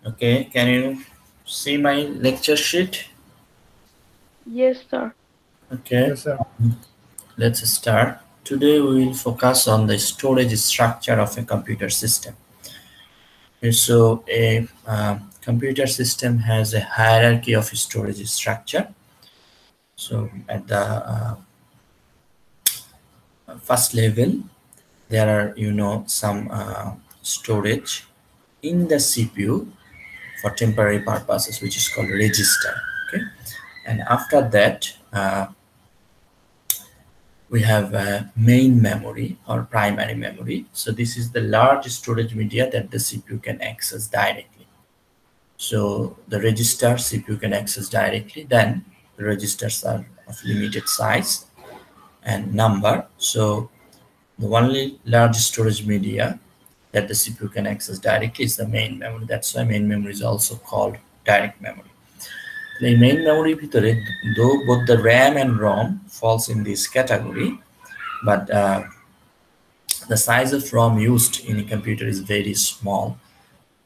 Okay, can you see my lecture sheet? Yes, sir. Okay, Yes, sir. let's start. Today we will focus on the storage structure of a computer system. So a computer system has a hierarchy of storage structure. So at the first level, there are some storage in the CPU for temporary purposes, which is called register. Okay, and after that we have main memory or primary memory. So this is the large storage media that the CPU can access directly. So the register CPU can access directly. Then the registers are of limited size and number. So the only large storage media that the CPU can access directly is the main memory. That's why main memory is also called direct memory. The main memory ভিতরে, though both the RAM and ROM falls in this category, but the size of ROM used in a computer is very small.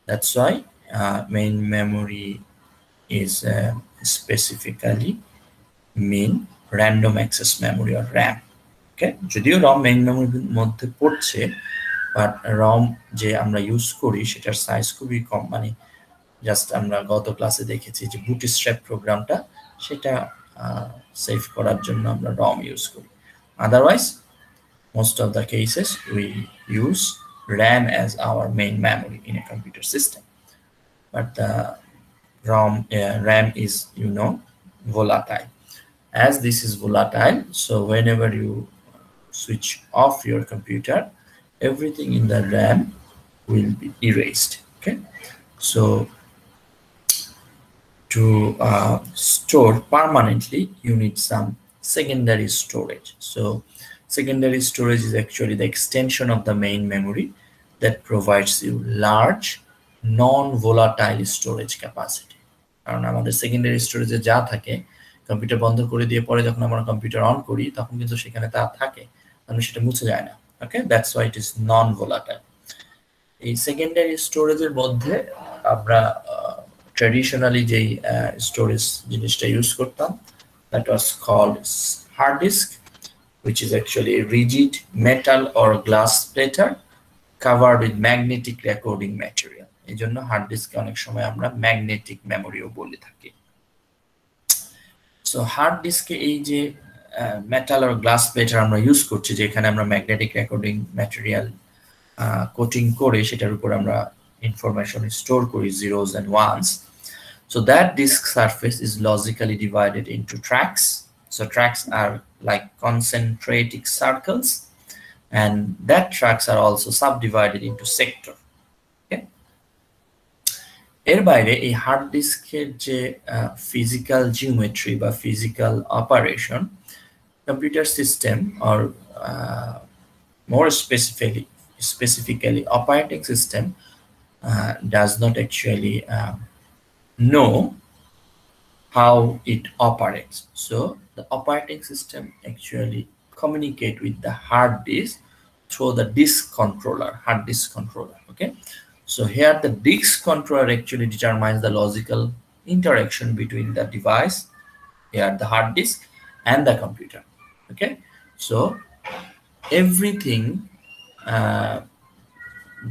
That's why main memory is specifically mean random access memory or RAM. Okay, যদিও ROM main memory মধ্যে পড়ছে, but ROM যে আমরা use করি সেটার size খুবই কম, মানে just আমরা গত ক্লাসে দেখেছি যে বুটস্ট্র্যাপ প্রোগ্রামটা সেটা সেভ করার জন্য আমরা ROM ইউজ করি। Otherwise, most of the cases we use RAM as our main memory in a computer system. But the RAM is, volatile. As this is volatile, so whenever you switch off your computer, everything in the RAM will be erased. Okay, so to store permanently, you need some secondary storage. So secondary storage is actually the extension of the main memory that provides you large non-volatile storage capacity. কারণ আমাদের secondary স্টোরেজে যা থাকে, computer বন্ধ করে দিয়ে পরে যখন আমরা কম্পিউটার অন করি তখন কিন্তু সেখানে তা থাকে, মানে সেটা মুছে যায় না। Okay, that's why it is non volatile. এই সেকেন্ডারি স্টোরেজের মধ্যে আমরা ট্র্যাডিশনালি যেই স্টোরেজ জিনিসটা ইউজ করতাম, that was called hard disk, which is actually a rigid metal or glass platter covered with magnetic recording material. এই জন্য হার্ড ডিস্কে অনেক সময় আমরা ম্যাগনেটিক মেমোরিও বলে থাকি। সো হার্ড ডিস্কে এই যে মেটাল আর গ্লাস প্লেটার আমরা ইউজ করছি, যেখানে আমরা ম্যাগনেটিক রেকর্ডিং ম্যাটেরিয়াল কোটিং করে সেটার উপর আমরা ইনফরমেশন স্টোর করি, zeros and ones. So that disk surface is logically divided into tracks. So tracks are like concentric circles, and that tracks are also subdivided into sector. Okay, এর বাইরে এই hard ডিস্কের যে ফিজিক্যাল জিওমেট্রি বা physical operation, computer system or more specifically operating system does not actually know how it operates. So the operating system actually communicate with the hard disk through the disk controller, hard disk controller. Okay, so here the disk controller actually determines the logical interaction between the device, here the hard disk, and the computer. Okay, so everything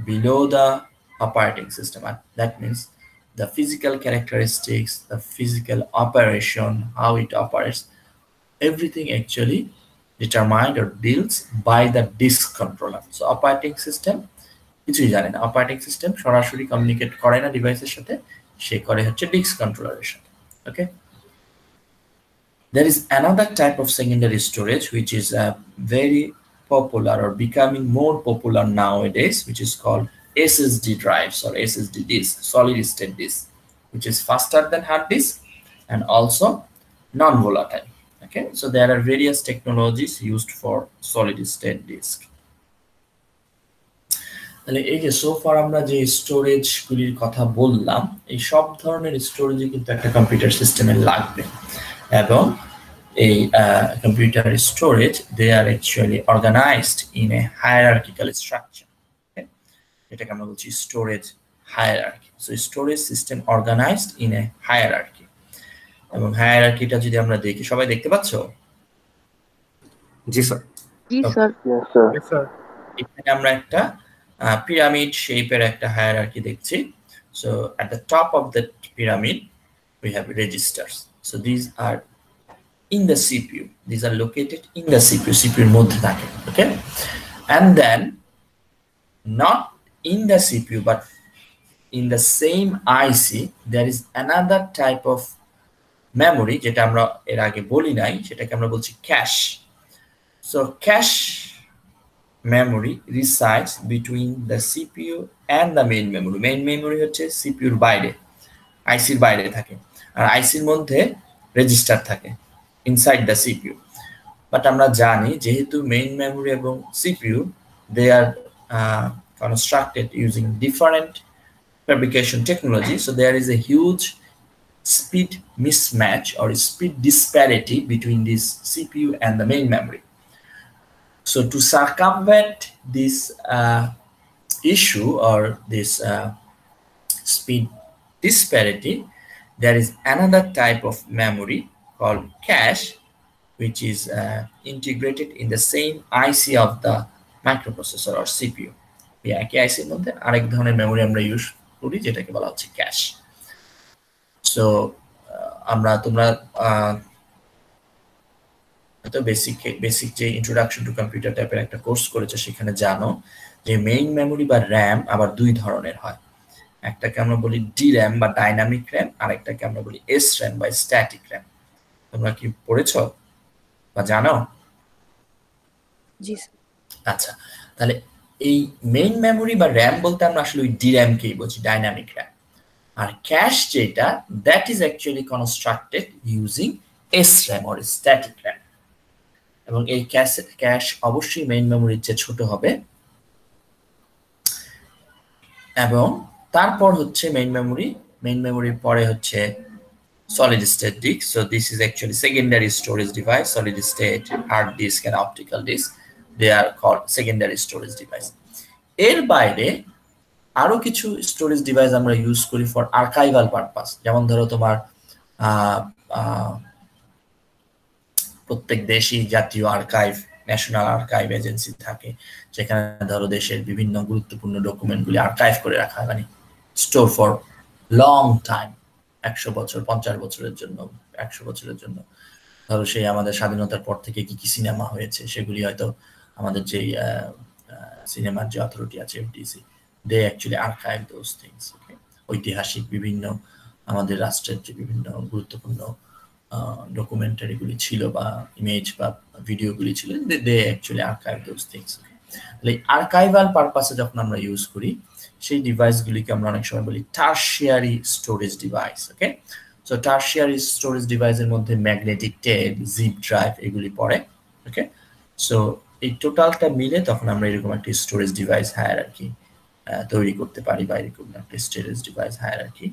below the operating system, that means the physical characteristics, the physical operation, how it operates, everything actually determined or deals by the disk controller. So operating system কিছুই জানে না, operating system সরাসরি communicate করে না ডিভাইসের সাথে, সে করে হচ্ছে ডিস্ক কন্ট্রোলারের সাথে। ওকে, there is another type of secondary storage which is very popular or becoming more popular nowadays, which is called SSD drives or SSD disk, solid state disk, which is faster than hard disk and also non-volatile. Okay, so there are various technologies used for solid state disk. তাহলে এই যে সোফার আমরা যে storage গুলির কথা বললাম, এই সব ধরনের স্টোরেজই কিন্তু একটা কম্পিউটার সিস্টেমে লাগবে, এবং এই computer storage they are actually organized in a hierarchical structure. এটাকে আমরা বলছি storage hierarchy. So storage system organized in a hierarchy. এবং হায়ারার্কিটা যদি আমরা দেখি, সবাই দেখতে পাচ্ছ? জি স্যার। জি স্যার। Yes sir. এখানে আমরা একটা পিরামিড শেপের একটা হায়ারার্কি দেখছি। So at the top of the pyramid we have registers. So these are in the CPU. These are located in the CPU. CPU এর মধ্যে থাকে, okay? And then not in the CPU but in the same IC there is another type of memory যেটা আমরা এর আগে বলি নাই, সেটাকে আমরা বলছি cache. So cache memory resides between the CPU and the main memory. Main memory হচ্ছে CPU এর বাইরে, IC এর বাইরে থাকে, আর IC এর মধ্যে রেজিস্টার থাকে inside the CPU. But আমরা জানি যেহেতু main memory এবং CPU they are constructed using different fabrication technology, so there is a huge speed mismatch or speed disparity between this CPU and the main memory. So to circumvent this issue or this speed disparity, there is another type of memory called cache, which is integrated in the same IC of the microprocessor or CPU. একই IC এর মধ্যে আরেক ধরনের memory আমরা use করি যেটাকে বলা হচ্ছে ক্যাশ। সো তোমরা তো বেসিক যে ইন্ট্রোডাকশন টু কম্পিউটার টাইপের একটা কোর্স করেছে, সেখানে জানো যে মেইন মেমরি বা র্যাম আবার দুই ধরনের হয়। একটাকে আমরা বলি DRAM বা ডাইনামিক র্যাম, আর একটাকে আমরা বলি SRAM বা স্ট্যাটিক র্যাম। তোমরা কি পড়েছো বা জানো? জি। আচ্ছা, তাহলে এই মেইন মেমরি বা র্যাম বলতে আমরা আসলে ওই DRAM কেই বুঝি, ডাইনামিক র্যাম। আর ক্যাশ যেটা, that is actually constructed using SRAM or static RAM. এবং এই ক্যাশ অবশ্যই মেইন মেমরির চেয়ে ছোট হবে, এবং তারপর হচ্ছে মেইন মেমরির পরে হচ্ছে solid state disk. So this is actually secondary storage device. Solid state hard disk and optical disk, they are called secondary storage device. এর বাইরে আরো কিছু স্টোরেজ ডিভাইস আমরা ইউজ করি ফর আর্কাইভাল পারপাস। যেমন ধরো তোমার প্রত্যেক দেশই জাতীয় আর্কাইভ, ন্যাশনাল আর্কাইভ এজেন্সি থাকে, যেখানে ধরো দেশের বিভিন্ন গুরুত্বপূর্ণ ডকুমেন্টগুলি আর্কাইভ করে রাখা হয়, মানে স্টোর ফর লং টাইম, 100 বছর, 50 বছরের জন্য, 100 বছরের জন্য। ধরো সেই আমাদের স্বাধীনতার পর থেকে কি কি সিনেমা হয়েছে সেগুলি হয়তো আমাদের যে সিনেমার যে অথরিটি আছে FDC, they actually archive those things. Okay? ঐতিহাসিক বিভিন্ন আমাদের রাষ্ট্রের যে বিভিন্ন গুরুত্বপূর্ণ ডকুমেন্টারিগুলি ছিল বা ইমেজ বা ভিডিওগুলি ছিল, they actually archive those things. তাহলে আর্কাইভাল পারপাসে যখন আমরা ইউজ করি, সেই ডিভাইসগুলিকে আমরা অনেক সময় বলি টারশিয়ারি স্টোরেজ ডিভাইস। ওকে, সো টারশিয়ারি স্টোরেজ ডিভাইসের মধ্যে ম্যাগনেটিক টেপ, জিপ ড্রাইভ এগুলি পড়ে। ওকে, সো এই টোটালটা মিলে তখন আমরা এরকম একটা স্টোরেজ ডিভাইস হায়ারার্কি তৈরি করতে পারি, বা এরকম একটা স্টোরেজ ডিভাইস হায়ারার্কি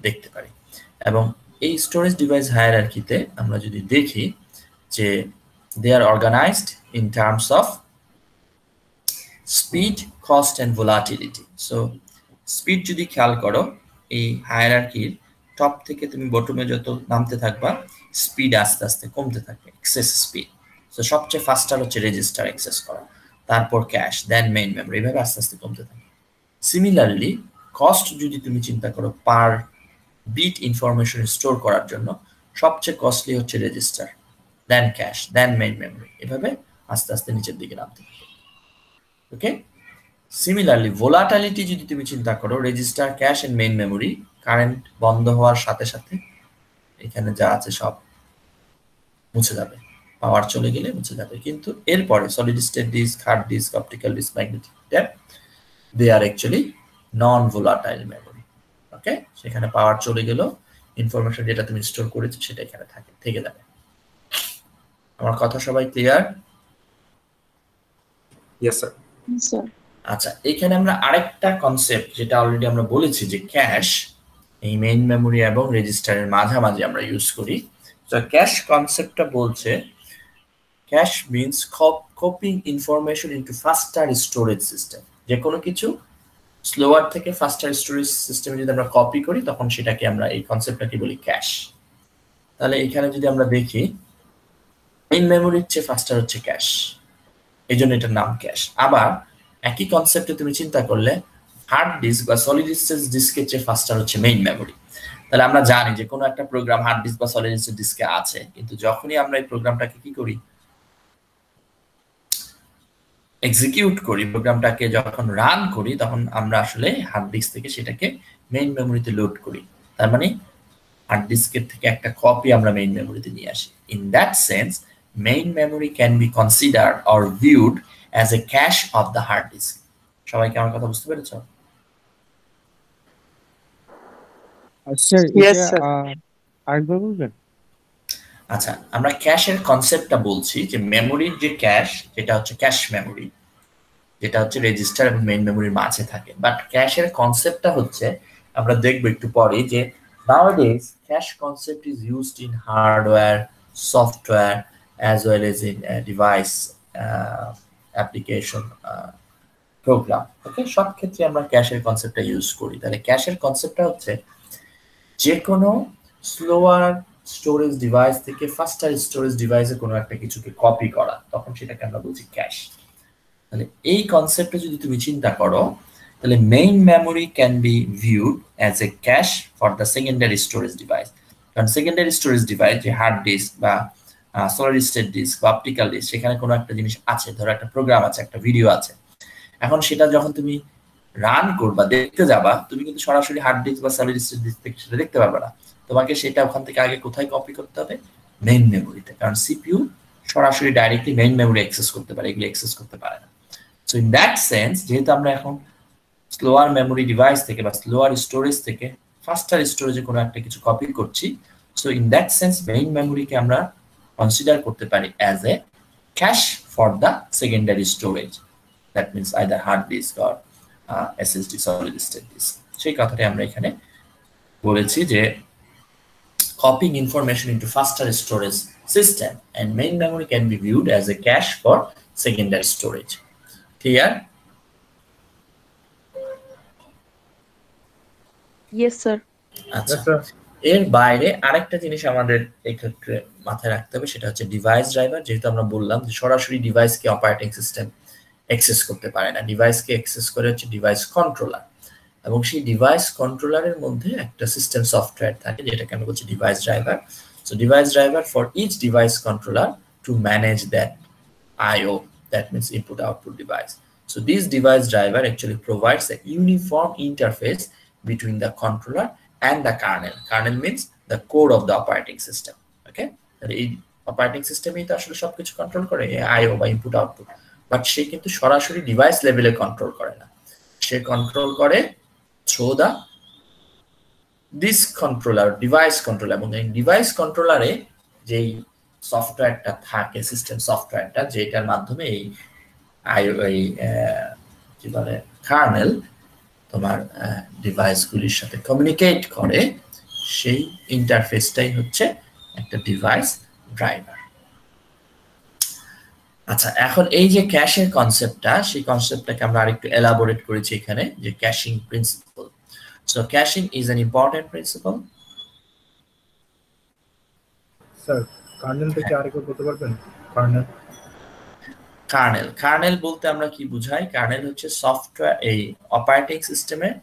দেখতে পারি। এবং এই স্টোরেজ ডিভাইস হায়ারার্কিতে আমরা যদি দেখি যে they are organized in terms of speed, cost and volatility. So speed যদি খেয়াল করো, এই হায়ারার্কির টপ থেকে তুমি বটমে যত নামতে থাকবা, স্পিড আস্তে আস্তে কমতে থাকবে, এক্সেস স্পিড। সো সবচেয়ে ফাস্টার হচ্ছে রেজিস্টার অ্যাক্সেস করা, তারপর ক্যাশ, দেন মেইন মেমরি, এভাবে আস্তে আস্তে কমতে থাকে। সিমিলারলি কস্ট যদি তুমি চিন্তা করো, পার বিট ইনফরমেশন স্টোর করার জন্য সবচেয়ে কস্টলি হচ্ছে রেজিস্টার, দেন ক্যাশ, দেন মেইন মেমরি, এভাবে আস্তে আস্তে নিচের দিকে নামতে থাকে। ওকে, সিমিলারলি ভোলাটিলিটি যদি তুমি চিন্তা করো, register, cache and main memory, current বন্ধ হওয়ার সাথে সাথে এখানে যা আছে সব মুছে যাবে, পাওয়ার চলে গেলে মুছে যাবে। কিন্তু এরপরে solid state disk, hard disk, optical disk, magnetic tape, they are actually non volatile memory. Okay, সেখানে পাওয়ার চলে গেল, ইনফরমেশন যেটা তুমি স্টোর করেছো সেটা এখানে থেকে যাবে। আমার কথা সবাই ক্লিয়ার? Yes sir. স্যার। আচ্ছা, এখানে আমরা আরেকটা কনসেপ্ট যেটা অলরেডি আমরা বলেছি যে ক্যাশ এই মেইন মেমরি এবং রেজিস্টারের মাঝামাঝি আমরা ইউজ করি। তো ক্যাশ কনসেপ্টটা বলছে cache means copying information into faster storage system. যে কোনো কিছু স্লোয়ার থেকে ফাস্টার স্টোরেজ সিস্টেমে যদি আমরা কপি করি তখন সেটাকে আমরা এই কনসেপ্টটাকে বলি ক্যাশ। তাহলে এখানে যদি আমরা দেখি মেইন মেমোরির চেয়ে ফাস্টার হচ্ছে ক্যাশ, এই জন্য এটার নাম ক্যাশ। আবার একই কনসেপ্টে তুমি চিন্তা করলে হার্ড ডিস্ক বা সলিড স্টেট ডিস্কের চেয়ে ফাস্টার হচ্ছে মেইন মেমোরি। তাহলে আমরা জানি যে কোনো একটা প্রোগ্রাম হার্ড ডিস্ক বা সলিড স্টেট ডিস্কে আছে, কিন্তু যখনই আমরা এই প্রোগ্রামটাকে কি করি, এক্সিকিউট করি, প্রোগ্রামটাকে যখন রান করি, তখন আমরা আসলে হার্ড ডিস্ক থেকে সেটাকে মেইন মেমোরিতে লোড করি। তার মানে হার্ড ডিস্কের থেকে একটা কপি আমরা মেইন মেমোরিতে নিয়ে আসি। In that sense main memory can be considered or viewed as a cache of the hard disk. সবাই কি আমার কথা বুঝতে পেরেছো? স্যার Yes, এটা sir. আরেকবার বলবেন? আচ্ছা, আমরা ক্যাশের কনসেপ্টটা বলছি যে মেমোরির যে ক্যাশ, যেটা হচ্ছে ক্যাশ মেমোরি, যেটা হচ্ছে রেজিস্টার এবং মেইন মেমোরির মাঝে থাকে। বাট ক্যাশের কনসেপ্টটা হচ্ছে, আমরা দেখব একটু পরে, যে nowadays cache concept is used in hardware, software, as well as in device application program. ওকে, সব ক্ষেত্রে আমরা ক্যাশের কনসেপ্টটা ইউজ করি। তাহলে ক্যাশের কনসেপ্টটা হচ্ছে যে কোনো স্লোয়ার স্টোরেজ ডিভাইস থেকে ফাস্টার স্টোরেজ ডিভাইসে কোনো একটা কিছুকে কপি করা, তখন সেটাকে আমরা বলছি ক্যাশ। তাহলে এই কনসেপ্টে যদি তুমি চিন্তা করো, তাহলে main memory can B viewed as a cache for the secondary storage device. কারণ সেকেন্ডারি স্টোরেজ ডিভাইস, যে হার্ড ডিস্ক বা সলিড স্টেট ডিস্ক বা অপটিক্যাল ডিস্ক, সেখানে কোনো একটা জিনিস আছে, ধরো একটা প্রোগ্রাম আছে, একটা ভিডিও আছে। এখন সেটা যখন তুমি রান করবা, দেখতে যাবা, তুমি কিন্তু সরাসরি হার্ড ডিস্ক বা সলিড স্টেট ডিস্ক থেকে সেটা দেখতে পারবে না। তোমাকে সেটা ওখান থেকে আগে কোথায় কপি করতে হবে? মেইন মেমোরিতে। কারণ সিপিইউ সরাসরি ডাইরেক্টলি মেইন মেমোরি অ্যাক্সেস করতে পারে, এগুলো অ্যাক্সেস করতে পারে না। সো ইন দ্যাট সেন্স, যেহেতু আমরা এখন স্লোয়ার মেমোরি ডিভাইস থেকে বা স্লোয়ার স্টোরেজ থেকে ফাস্টার স্টোরেজে কোনো একটা কিছু কপি করছি, so in that sense main মেমোরিকে আমরা কনসিডার করতে পারি as a cache for the secondary storage. That means either hard disk or SSD, solid state disk. সেই কথাটাই আমরা এখানে বলেছি যে copying information into faster storage system and main memory can be viewed as a cache for secondary storage. Clear? Yes, sir. আচ্ছা, এর বাইরে আরেকটা জিনিস আমাদের এক্ষেত্রে মাথায় রাখতে হবে, সেটা হচ্ছে ডিভাইস ড্রাইভার। যেহেতু আমরা বললাম যে সরাসরি ডিভাইসকে অপারেটিং সিস্টেম অ্যাক্সেস করতে পারে না, ডিভাইসকে অ্যাক্সেস করে হচ্ছে ডিভাইস কন্ট্রোলার, এবং সেই ডিভাইস কন্ট্রোলারের মধ্যে একটা সিস্টেম সফটওয়্যার থাকে যেটাকে আমরা বলছি device driver. So device driver for each device controller to manage that IO, that means input output device. So this device driver actually provides a uniform interface between the controller and the kernel. Kernel means the core of the operating system. Okay, এই operating সিস্টেমই তো আসলে সবকিছু control করে, IO বা input output. But সে কিন্তু সরাসরি device লেভেলে control করে না, সে কন্ট্রোল করে through the disk controller, device controller. এবং এই ডিভাইস কন্ট্রোলারে যেই সফটওয়্যারটা থাকে, সিস্টেম সফটওয়্যারটা, যেটার মাধ্যমে এই কি বলে কার্নেল তোমার ডিভাইসগুলির সাথে কমিউনিকেট করে, সেই ইন্টারফেসটাই হচ্ছে একটা ডিভাইস ড্রাইভার। আচ্ছা, এখন এই যে ক্যাশের কনসেপ্টটা, সেই কনসেপ্টটাকে আমরা আরেকটু এলাবোরেট করেছি এখানে, যে caching principle. So caching is an important principle. Sir kernel থেকে আরেকবার বলতে পারবেন? কার্নেল বলতে আমরা কি বুঝাই? কার্নেল হচ্ছে সফটওয়্যার, এই অপারেটিং সিস্টেমের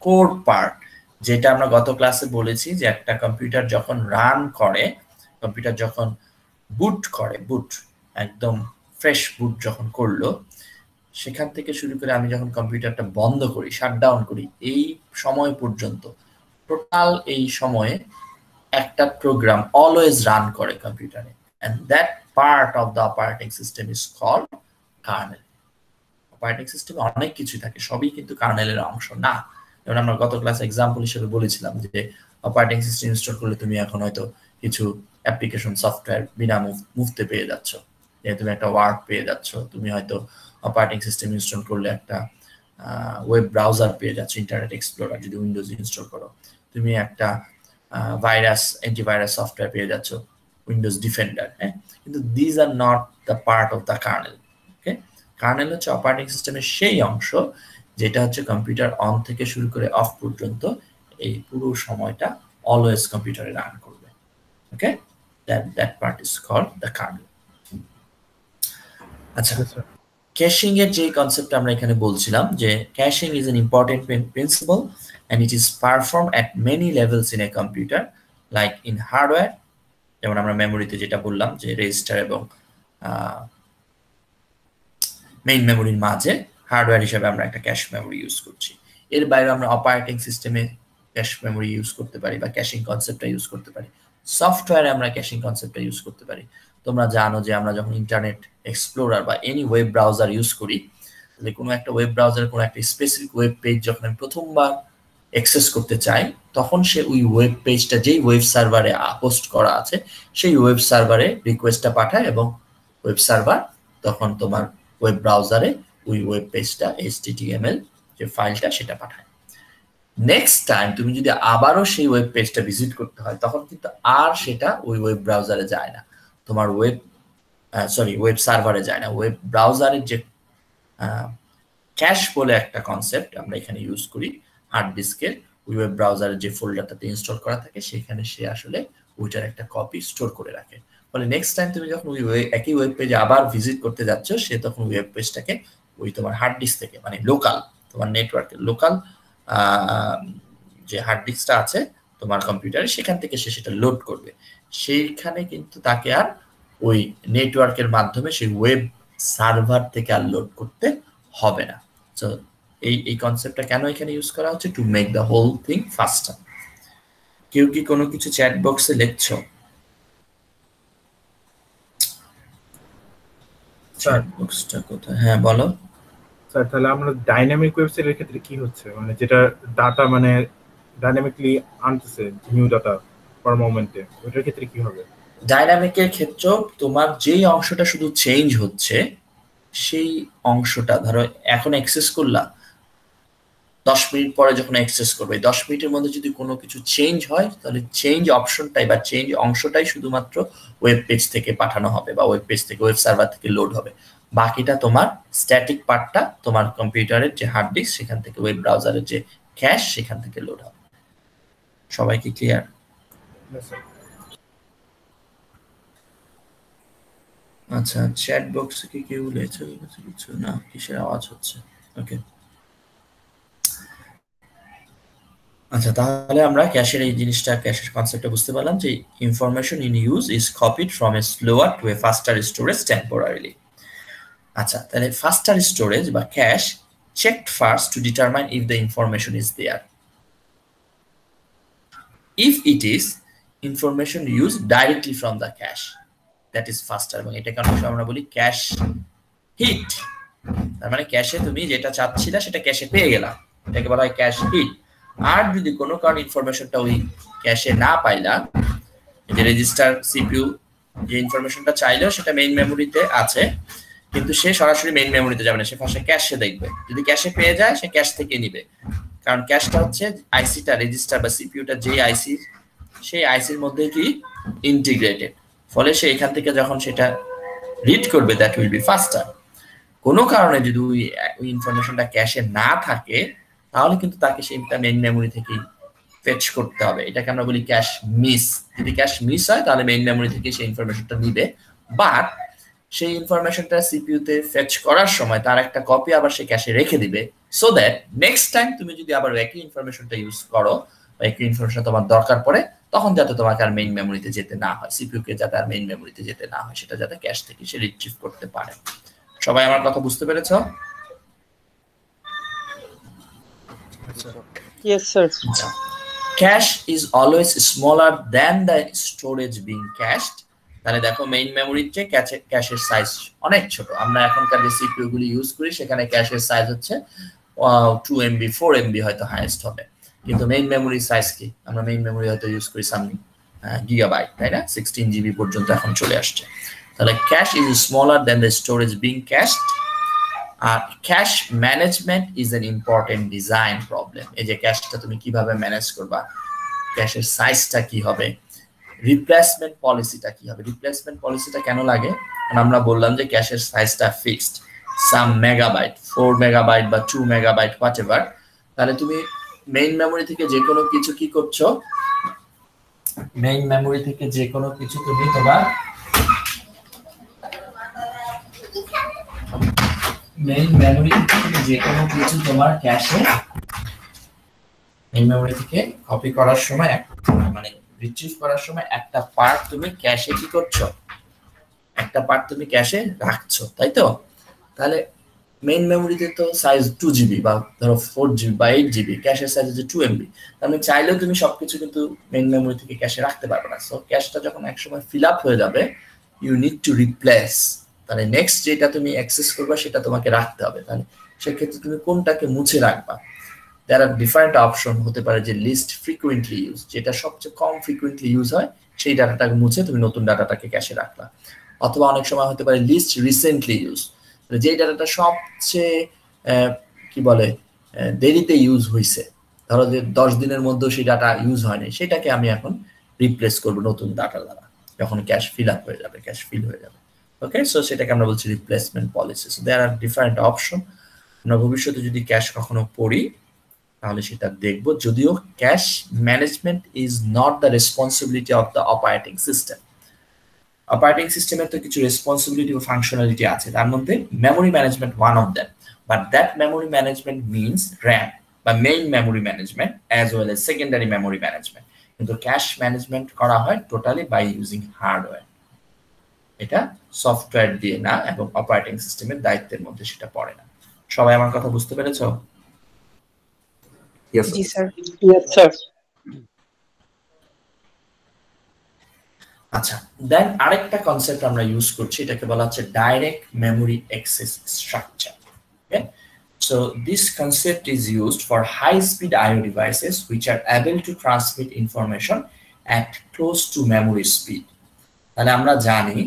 কোর পার্ট, যেটা আমরা গত ক্লাসে বলেছি যে একটা কম্পিউটার যখন রান করে, কম্পিউটার যখন বুট করে, বুট একদম ফ্রেশ বুট যখন করলো, সেখান থেকে শুরু করে আমি যখন কম্পিউটারটা বন্ধ করি, শাটডাউন করি, এই সময় পর্যন্ত টোটাল এই সময়ে একটা প্রোগ্রাম অলওয়েজ রান করে কম্পিউটারে, and that part of the operating system is called kernel. Operating সিস্টেমে অনেক কিছু থাকে, সবই কিন্তু কার্নেলের অংশ না। যেমন আমরা গত ক্লাস এক্সাম্পল হিসেবে বলেছিলাম যে অপারেটিং সিস্টেম ইনস্টল করলে তুমি এখন হয়তো কিছু অ্যাপ্লিকেশন সফটওয়্যার বিনা মুফতে পেয়ে যাচ্ছ, যে তুমি একটা ওয়ার্ড পেয়ে যাচ্ছ, তুমি হয়তো অপারেটিং সিস্টেম ইনস্টল করলে একটা ওয়েব ব্রাউজার পেয়ে যাচ্ছ, ইন্টারনেট এক্সপ্লোরার যদি উইন্ডোজ ইনস্টল করো, তুমি একটা ভাইরাস, অ্যান্টিভাইরাস সফটওয়্যার পেয়ে যাচ্ছ, উইন্ডোজ ডিফেন্ডার। হ্যাঁ, কিন্তু these are not the part of the kernel. Okay, kernel হচ্ছে অপারেটিং সিস্টেমের সেই অংশ যেটা হচ্ছে কম্পিউটার অন থেকে শুরু করে অফ পর্যন্ত এই পুরো সময়টা অলওয়েজ কম্পিউটারে রান করবে। ওকে, that part is called the kernel. আচ্ছা, ক্যাশিং এর যে কনসেপ্ট আমরা এখানে বলছিলাম যে ক্যাশিং is an important principle and it is performed at many levels in a computer like in hardware, যেমন আমরা মেমোরিতে যেটা বললাম যে রেজিস্টার এবং মেইন মেমোরির মাঝে হার্ডওয়্যার হিসেবে আমরা একটা ক্যাশ মেমোরি ইউজ করছি। এর বাইরে আমরা অপারেটিং সিস্টেমে ক্যাশ মেমোরি ইউজ করতে পারি বা ক্যাশিং কনসেপ্টটা ইউজ করতে পারি। সফটওয়্যারে আমরা ক্যাশিং কনসেপ্টটা ইউজ করতে পারি। তোমরা জানো যে আমরা যখন ইন্টারনেট এক্সপ্লোরার বা এনি ওয়েব ব্রাউজার ইউজ করি, তাহলে কোনো একটা ওয়েব ব্রাউজারের কোনো একটা স্পেসিফিক ওয়েব পেজ যখন আমি প্রথমবার অ্যাক্সেস করতে চাই, তখন সে ওই ওয়েব পেজটা যেই ওয়েব সার্ভারে পোস্ট করা আছে সেই ওয়েব সার্ভারে রিকোয়েস্টটা পাঠায় এবং ওয়েব সার্ভার তখন তোমার ওয়েব ব্রাউজারে ওই ওয়েব পেজটা HTML যে ফাইলটা সেটা পাঠায়। নেক্সট টাইম তুমি যদি আবারও সেই ওয়েব পেজটা ভিজিট করতে হয়, তখন কিন্তু আর সেটা ওই ওয়েব ব্রাউজারে যায় না, তোমার ওয়েব সার্ভারে যায় না। ওয়েব ব্রাউজারের যে ক্যাশ বলে একটা কনসেপ্ট আমরা এখানে ইউজ করি, হার্ড ডিস্কের ওই ওয়েব ব্রাউজারের যে ফোল্ডারটাতে ইনস্টল করা থাকে সেখানে সে আসলে ওইটার একটা কপি স্টোর করে রাখে। ফলে নেক্সট টাইম তুমি যখন ওই একই ওয়েব পেজে আবার ভিজিট করতে যাচ্ছ, সে তখন ওয়েব পেজটাকে ওই তোমার হার্ড ডিস্ক থেকে, মানে লোকাল তোমার নেটওয়ার্কের লোকাল যে হার্ড ডিস্কটা আছে তোমার কম্পিউটারে, সেখান থেকে সে সেটা লোড করবে। সেইখানে কিন্তু তাকে আর ওই নেটওয়ার্কের মাধ্যমে সেই ওয়েব সার্ভার থেকে আর লোড করতে হবে না। সো এই কনসেপ্টটা কেন এখানে ইউজ করা হচ্ছে? To make the whole thing faster. কেউ কি কোনো কিছু চ্যাট বক্সে লিখছো? চ্যাট বক্সটা কোথায়? হ্যাঁ বলো স্যার। তাহলে আমরা ডাইনামিক ওয়েবসাইটের ক্ষেত্রে কি হচ্ছে, মানে যেটা ডাটা মানে ডাইনামিকলি আনতেছে নিউ ডাটা পার মোমেন্টে, ওটার ক্ষেত্রে কি হবে? ডাইনামিকের ক্ষেত্রে তোমার যেই অংশটা শুধু চেঞ্জ হচ্ছে সেই অংশটা, ধরো এখন অ্যাক্সেস করলা, 10 মিনিট পরে যখন অ্যাক্সেস করবে, 10 মিনিটের মধ্যে যদি কোনো কিছু চেঞ্জ হয়, তাহলে চেঞ্জ অপশনটাই বা চেঞ্জ অংশটাই শুধুমাত্র ওয়েব পেজ থেকে পাঠানো হবে বা ওয়েব পেজ থেকে ওয়েব সার্ভার থেকে লোড হবে। বাকিটা তোমার স্ট্যাটিক পার্টটা তোমার কম্পিউটারের যে হার্ড ডিস্ক সেখান থেকে, ওয়েব ব্রাউজারের যে ক্যাশ সেখান থেকে লোড হবে। সবাই কি ক্লিয়ার? আচ্ছা, চ্যাট বক্সে কি কেউ লেখছে কিছু? না, কিসের আওয়াজ হচ্ছে? ওকে, আচ্ছা, তাহলে আমরা ক্যাশের এই জিনিসটা, ক্যাশের কনসেপ্টটা বুঝতে পারলাম যে information in use is copied from a slower to a faster storage temporarily. আচ্ছা, তাহলে ফাস্টার স্টোরেজ বা cache checked first to determine if the information is there. If it is, information used directly from the cache, that is faster, এবং এটাকে আমরা বলি cache hit. তার মানে ক্যাশে তুমি যেটা চাচ্ছিলা সেটা ক্যাশে পেয়ে গেলা, এটাকে বলা হয় ক্যাশ হিট। আর যদি কোনো কারণে ইনফরমেশনটা ওই ক্যাশে না পাইলা, যে রেজিস্টার সিপিইউ যে ইনফরমেশনটা চাইলো সেটা মেইন মেমোরিতে আছে, কিন্তু সে সরাসরি মেইন মেমোরিতে যাবে না, সে ফার্স্টে ক্যাশে দেখবে। যদি ক্যাশে পেয়ে যায় সে ক্যাশ থেকে নিবে, কারণ ক্যাশটা হচ্ছে আইসিটা, রেজিস্টার বা সিপিইউটা যেই আইসি, সেই আইসির মধ্যে কি ইন্টিগ্রেটেড, ফলে সে এখান থেকে যখন সেটা রিড করবে দ্যাট উইল বি ফাস্টার। কোনো কারণে যদি ওই ইনফরমেশনটা ক্যাশে না থাকে, তাহলে কিন্তু তাকে সেটা মেইন মেমোরি থেকেই ফেচ করতে হবে। এটাকে আমরা বলি ক্যাশ মিস। যদি ক্যাশ মিস হয় তাহলে মেইন মেমোরি থেকে সেই ইনফরমেশনটা নিবে, বাট সেই ইনফরমেশনটা সিপিইউতে ফেচ করার সময় তার একটা কপি আবার সে ক্যাশে রেখে দিবে, সো দ্যাট নেক্সট টাইম তুমি যদি আবার একই ইনফরমেশনটা ইউজ করো বা একই ইনফরমেশন তোমার দরকার পড়ে, তখন যাতে তোমাকে আর মেইন মেমোরিতে যেতে না হয়, সিপিইউকে যাতে আর মেইন মেমোরিতে যেতে না হয়, সেটা যাতে ক্যাশ থেকে সে রিট্রিভ করতে পারে। সবাই আমার কথা বুঝতে পেরেছো? Yes, sir. Cache is always smaller than the storage being cached. তাহলে দেখো মেইন মেমোরির চেয়ে ক্যাশের সাইজ অনেক ছোট। আমরা এখনকার যে সিপিইউ গুলি ইউজ করি সেখানে ক্যাশের সাইজ হচ্ছে 2 MB 4 MB হয়তো হাইয়েস্ট হবে, কিন্তু মেইন মেমোরির সাইজ কি? আমরা মেইন মেমোরি হয়তো ইউজ করি সাম গিগাবাইট, তাই না? 16 GB পর্যন্ত এখন চলে আসছে। তাহলে cache is smaller than the storage being cached. আর cache management is an important design problem. এই যে ক্যাশটা তুমি কিভাবে ম্যানেজ করবা, ক্যাশের সাইজটা কি হবে, রিপ্লেসমেন্ট পলিসিটা কি হবে। রিপ্লেসমেন্ট পলিসিটা কেন লাগে? কারণ আমরা বললাম যে ক্যাশের সাইজটা ফিক্সড, সাম মেগাবাইট, 4 মেগাবাইট বা 2 মেগাবাইট হোয়াটএভার, তাহলে তুমি মেইন মেমোরি থেকে যে কোনো কিছু কি করছো, মেইন মেমোরি থেকে যে কোনো কিছু তুমি তোমার মেইন মেমোরি থেকে যে কোনো কিছু তোমার ক্যাশে, মেইন মেমোরি থেকে কপি করার সময় মানে রিট্রিভ করার সময় একটা পার্ট তুমি ক্যাশে কি করছো, একটা পার্ট তুমি ক্যাশে রাখছো, তাই তো? তাহলে মেইন মেমোরিতে তো সাইজ 2 GB বা ধরো 4 GB বা 8 GB, ক্যাশের সাইজ হচ্ছে 2 MB। তাহলে চাইলেও তুমি সবকিছু কিন্তু মেইন মেমোরি থেকে ক্যাশে রাখতে পারবে না। সো ক্যাশটা যখন একসময় ফিল আপ হয়ে যাবে, ইউ নিড টু রিপ্লেস। তাহলে নেক্সট যেটা তুমি অ্যাক্সেস করবে সেটা তোমাকে রাখতে হবে। তাহলে সেক্ষেত্রে তুমি কোনটাকে মুছে রাখবা? দেয়ার আর ডিফারেন্ট অপশন হতে পারে যে লিস্ট ফ্রিকুয়েন্টলি ইউজ, যেটা সবচেয়ে কম ফ্রিকুয়েন্টলি ইউজ হয় সেই ডাটাটাকে মুছে তুমি নতুন ডাটাটাকে ক্যাশে রাখলা। অথবা অনেক সময় হতে পারে লিস্ট রিসেন্টলি ইউজ, যেই ডাটাটা সবচেয়ে কি বলে দেরিতে ইউজ হয়েছে, ধরো যে 10 দিনের মধ্যে সেই ডাটা ইউজ হয়নি, সেটাকে আমি এখন রিপ্লেস করব নতুন ডাটা দ্বারা যখন ক্যাশ ফিল আপ হয়ে যাবে, ক্যাশ ফিল হয়ে যাবে। ওকে, সো সেটাকে আমরা বলছি replacement policy. So there are different option. আমরা ভবিষ্যতে যদি ক্যাশ কখনো পড়ি তাহলে সেটা দেখব, যদিও cache management is not the responsibility of the operating system. Operating সিস্টেমের তো কিছু রেসপন্সিবিলিটি ও ফাংশনালিটি আছে, তার মধ্যে memory management one of them, but that memory management means RAM বা main memory management as well as secondary memory management. কিন্তু cache management করা হয় টোটালি বাই ইউজিং হার্ডওয়্যার, এটা সফটওয়্যার দিয়ে না এবং অপারেটিং সিস্টেমের দায়িত্বের মধ্যে সেটা পড়ে না। সবাই আমার কথা বুঝতে পেরেছো? জি স্যার। Yes, sir. আচ্ছা, দেন আরেকটা কনসেপ্ট আমরা ইউজ করছি, এটাকে বলা হচ্ছে direct memory access structure. Okay, so this concept is used for high speed IO devices which are able to transmit information at close to memory speed. তাহলে আমরা জানি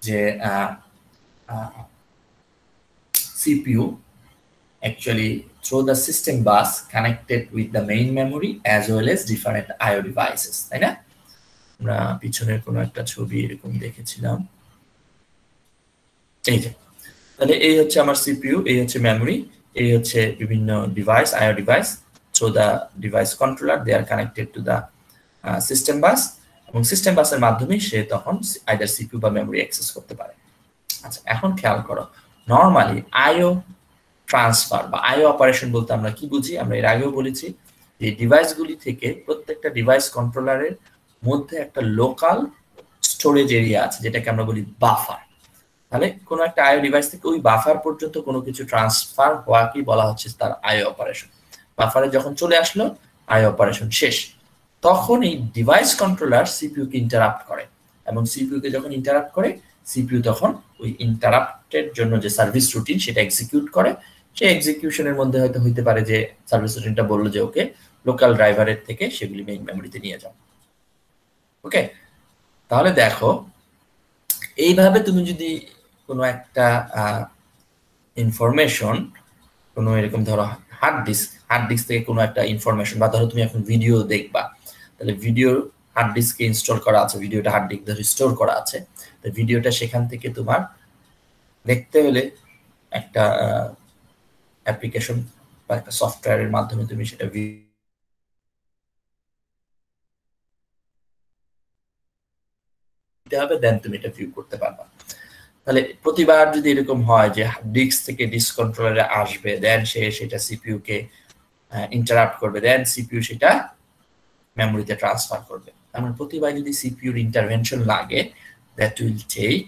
যে CPU actually through the system bus connected with the main memory as well as different IO devices, তাই না? আমরা পিছনের কোনো একটা ছবি এরকম দেখেছিলাম, এই যে। তাহলে এই হচ্ছে আমার সিপিইউ, এই হচ্ছে মেমোরি, এই হচ্ছে বিভিন্ন device, IO device. Through the device controller they are connected to the system bus, এবং সিস্টেম বাসের মাধ্যমে সে তখন আইদার সিপিইউ বা মেমোরি অ্যাক্সেস করতে পারে। আচ্ছা, এখন খেয়াল করো, নর্মালি আইও ট্রান্সফার বা আইও অপারেশন বলতে আমরা কি বুঝি? আমরা এর আগেও বলেছি যে ডিভাইসগুলি থেকে প্রত্যেকটা ডিভাইস কন্ট্রোলারের মধ্যে একটা লোকাল স্টোরেজ এরিয়া আছে, যেটাকে আমরা বলি বাফার। তাহলে কোনো একটা আইও ডিভাইস থেকে ওই বাফার পর্যন্ত কোনো কিছু ট্রান্সফার হওয়া কি বলা হচ্ছে তার আইও অপারেশন। বাফারে যখন চলে আসলো আইও অপারেশন শেষ, তখন এই ডিভাইস কন্ট্রোলার সিপিইউ কে ইন্টারাপ্ট করে, এবং সিপিইউ কে যখন ইন্টারাপ্ট করে, সিপিইউ তখন ওই ইন্টারাপ্টের জন্য যে সার্ভিস রুটিন সেটা এক্সিকিউট করে। সেই এক্সিকিউশনের মধ্যে হয়তো হইতে পারে যে সার্ভিস রুটিনটা বললো যে ওকে লোকাল ড্রাইভারের থেকে সেগুলি মেইন মেমোরিতে নিয়ে যাও। ওকে, তাহলে দেখো এইভাবে তুমি যদি কোনো একটা ইনফরমেশন, কোনো এরকম ধরো হার্ড ডিস্ক থেকে কোনো একটা ইনফরমেশন, বা ধরো তুমি এখন ভিডিও দেখবা, তাহলে ভিডিও হার্ড ডিস্কে ইনস্টল করা আছে, ভিডিওটা হার্ড ডিস্ক ধরে স্টোর করা আছে, তো ভিডিওটা সেখান থেকে তোমার দেখতে হলে একটা অ্যাপ্লিকেশন বা একটা সফটওয়্যারের মাধ্যমে তুমি সেটা হবে, দেন তুমি এটা ভিউ করতে পারবা। তাহলে প্রতিবার যদি এরকম হয় যে ডিস্ক থেকে ডিস্ক কন্ট্রোলারে আসবে, দেন সে সেটা সিপিইউ কে ইন্টারাপ্ট করবে, দেন সিপিইউ সেটা মেমোরিতে ট্রান্সফার করবে, তার প্রতিবার যদি সিপিইউর ইন্টারভেনশন লাগে, that will take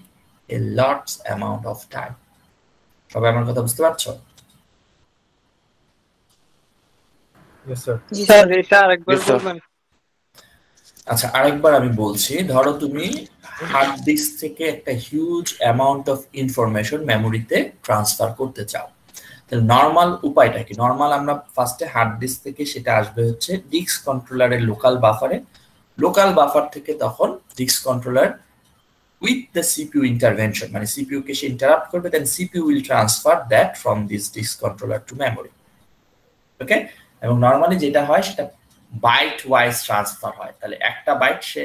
a lots amount of time. সবাই আমার কথা বুঝতে পারছো? Yes, sir. জি Sir, স্যার। এটা আরেকবার Yes, sir. বলবেন? আচ্ছা, আরেকবার আমি বলছি, ধরো তুমি হার্ড ডিস্ক থেকে একটা হিউজ অ্যামাউন্ট অফ ইনফরমেশন মেমোরিতে ট্রান্সফার করতে চাও, তাহলে নর্মাল উপায়টা কি? নর্মাল আমরা ফার্স্টে হার্ড ডিস্ক থেকে সেটা আসবে হচ্ছে ডিস্ক কন্ট্রোলারের লোকাল বাফারে, লোকাল বাফার থেকে তখন disk controller with the CPU intervention, মানে সিপিইউ কে সে ইন্টারাপ্ট করবে, then CPU will transfer that from this disk controller to memory. Okay, এবং নর্মালি যেটা হয় সেটা বাইট ওয়াইজ ট্রান্সফার হয়, তাহলে একটা বাইট সে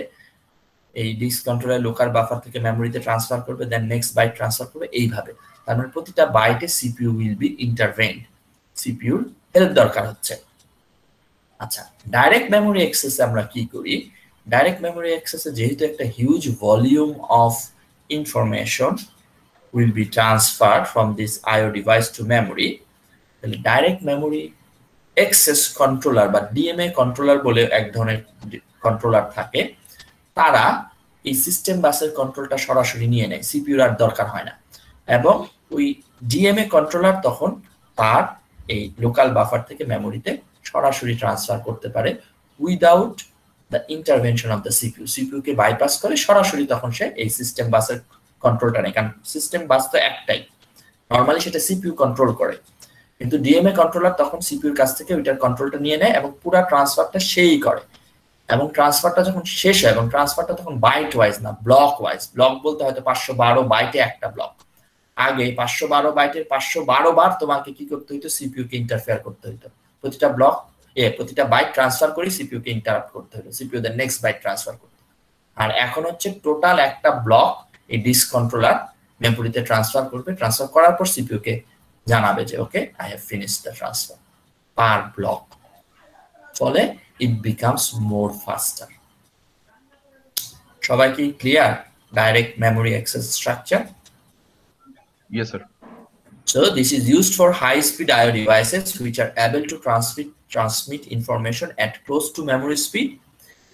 এই ডিস্ক কন্ট্রোলার লোকাল বাফার থেকে মেমোরিতে ট্রান্সফার করবে, দেন নেক্সট বাইট ট্রান্সফার করবে, এইভাবে। তার মানে প্রতিটা বাইটে সিপিইউ উইল বি ইন্টারভেন্ড, সিপিইউর হেল্প দরকার হচ্ছে। আচ্ছা, ডাইরেক্ট মেমোরি অ্যাক্সেসে আমরা কি করি? ডাইরেক্ট মেমোরি অ্যাক্সেসে যেহেতু একটা huge volume of information will be transferred from this IO device to memory, তাহলে ডাইরেক্ট মেমোরি অ্যাক্সেস কন্ট্রোলার বা ডিএমএ কন্ট্রোলার বলে এক ধরনের কন্ট্রোলার থাকে, তারা এই সিস্টেম বাসের কন্ট্রোলটা সরাসরি নিয়ে নেয়, সিপিইউর আর দরকার হয় না। এবং ওই ডিএমএ কন্ট্রোলার তখন তার এই লোকাল বাফার থেকে মেমোরিতে সরাসরি ট্রান্সফার করতে পারে without the intervention of the CPU. সিপিইউকে বাইপাস করে সরাসরি তখন সে এই সিস্টেম বাসের কন্ট্রোলটা নেই, কারণ সিস্টেম বাস তো একটাই, নর্মালি সেটা সিপিইউ কন্ট্রোল করে, কিন্তু ডিএমএ কন্ট্রোলার তখন সিপিইউর কাছ থেকে ওইটার কন্ট্রোলটা নিয়ে নেয় এবং পুরো ট্রান্সফারটা সেই করে। এবং ট্রান্সফারটা যখন শেষ হয়, এবং ট্রান্সফারটা তখন বাইট ওয়াইজ না, ব্লক ওয়াইজ। ব্লক বলতে হয়তো 512 বাইটে একটা ব্লক। আগে 512 বাইটের 512 বার তোমাকে কি করতে হইতো? সিপিইউ কে ইন্টারফেয়ার করতে হইতো। প্রতিটা ব্লক প্রতিটা বাইট ট্রান্সফার করে সিপিইউ কে ইন্টারাপ্ট করতে হলো, CPU the next byte transfer করতে। আর এখন হচ্ছে টোটাল একটা ব্লক এই ডিস্ক কন্ট্রোলার মেমোরিতে ট্রান্সফার করবে, ট্রান্সফার করার পর সিপিইউ কে জানাবে যে okay I have finished the transfer per block. ফলে it becomes more faster. সবাই কি clear direct memory access structure? Yes, sir. So this is used for high-speed I/O devices which are able to transmit information at close to memory speed.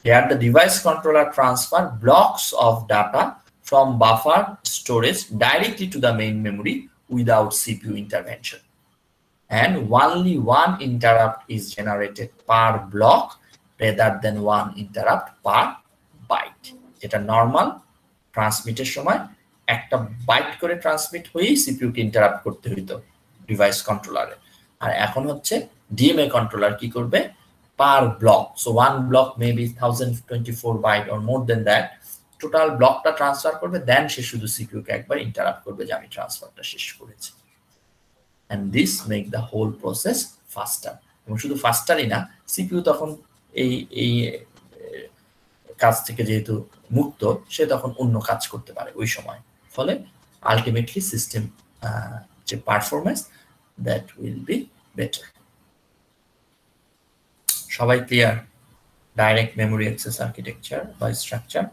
Here the device controller transfer blocks of data from buffer storage directly to the main memory without CPU intervention. And only one interrupt is generated per block rather than one interrupt per byte. যেটা normal ট্রান্সমিটের সময় একটা byte করে transmit হয়েই CPU কে interrupt করতে হইতো device কন্ট্রোলারে, আর এখন হচ্ছে ডিএমএ কন্ট্রোলার কি করবে? Per block, so one block maybe 1024 byte or more than that, total ব্লকটা ট্রান্সফার করবে, দেন সে শুধু সিপিইউ কে একবার ইন্টারাপ্ট করবে যে আমি ট্রান্সফারটা শেষ করেছি। and this make the whole process faster. এবং শুধু ফাস্টারই না, সিপিইউ তখন এই কাজ থেকে যেহেতু মুক্ত, সে তখন অন্য কাজ করতে পারে ওই সময়। ফলে আলটিমেটলি সিস্টেম যে performance that will be better. সবাই clear direct memory access architecture বা structure?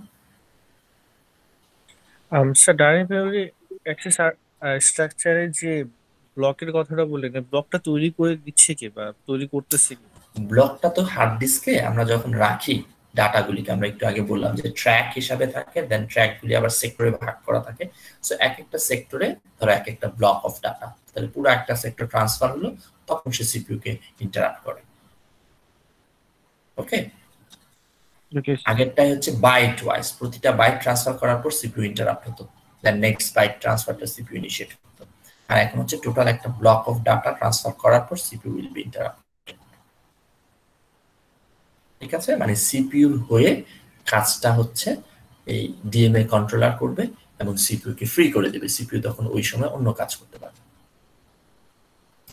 Sir direct memory access স্ট্রাকচারে যে ব্লকের কথাটা বললেন, ব্লকটা তৈরি করে দিচ্ছে কি বা তৈরি করতেছে কি? ব্লকটা তো হার্ড ডিস্কে আমরা যখন রাখি ডাটাগুলিকে, আমরা একটু আগে বললাম যে ট্র্যাক হিসাবে থাকে, দেন ট্র্যাকগুলি আবার সেক্টরে ভাগ করা থাকে। সো এক একটা সেক্টরে ধরো এক একটা ব্লক অফ ডাটা, তাহলে পুরো একটা সেক্টর ট্রান্সফার হলো, তখন সে সিপিইউ কে ইন্টারাপ্ট করে। ওকে, আগেরটাই হচ্ছে বাইট ওয়াইজ, প্রতিটা বাইট ট্রান্সফার করার পর সিপিইউ ইন্টারাপ্ট হতো, দেন নেক্সট বাইট ট্রান্সফারটা সিপিইউ ইনিশিয়েট করতো। আর এখন হচ্ছে টোটাল একটা ব্লক অফ ডাটা ট্রান্সফার করার পর সিপিইউ উইল বি ইন্টারাপ্ট। ঠিক আছে, মানে সিপিইউ হয়ে কাজটা হচ্ছে এই ডিএমএ কন্ট্রোলার করবে এবং সিপিইউ কে ফ্রি করে দেবে, সিপিইউ তখন ওই সময় অন্য কাজ করতে পারবে।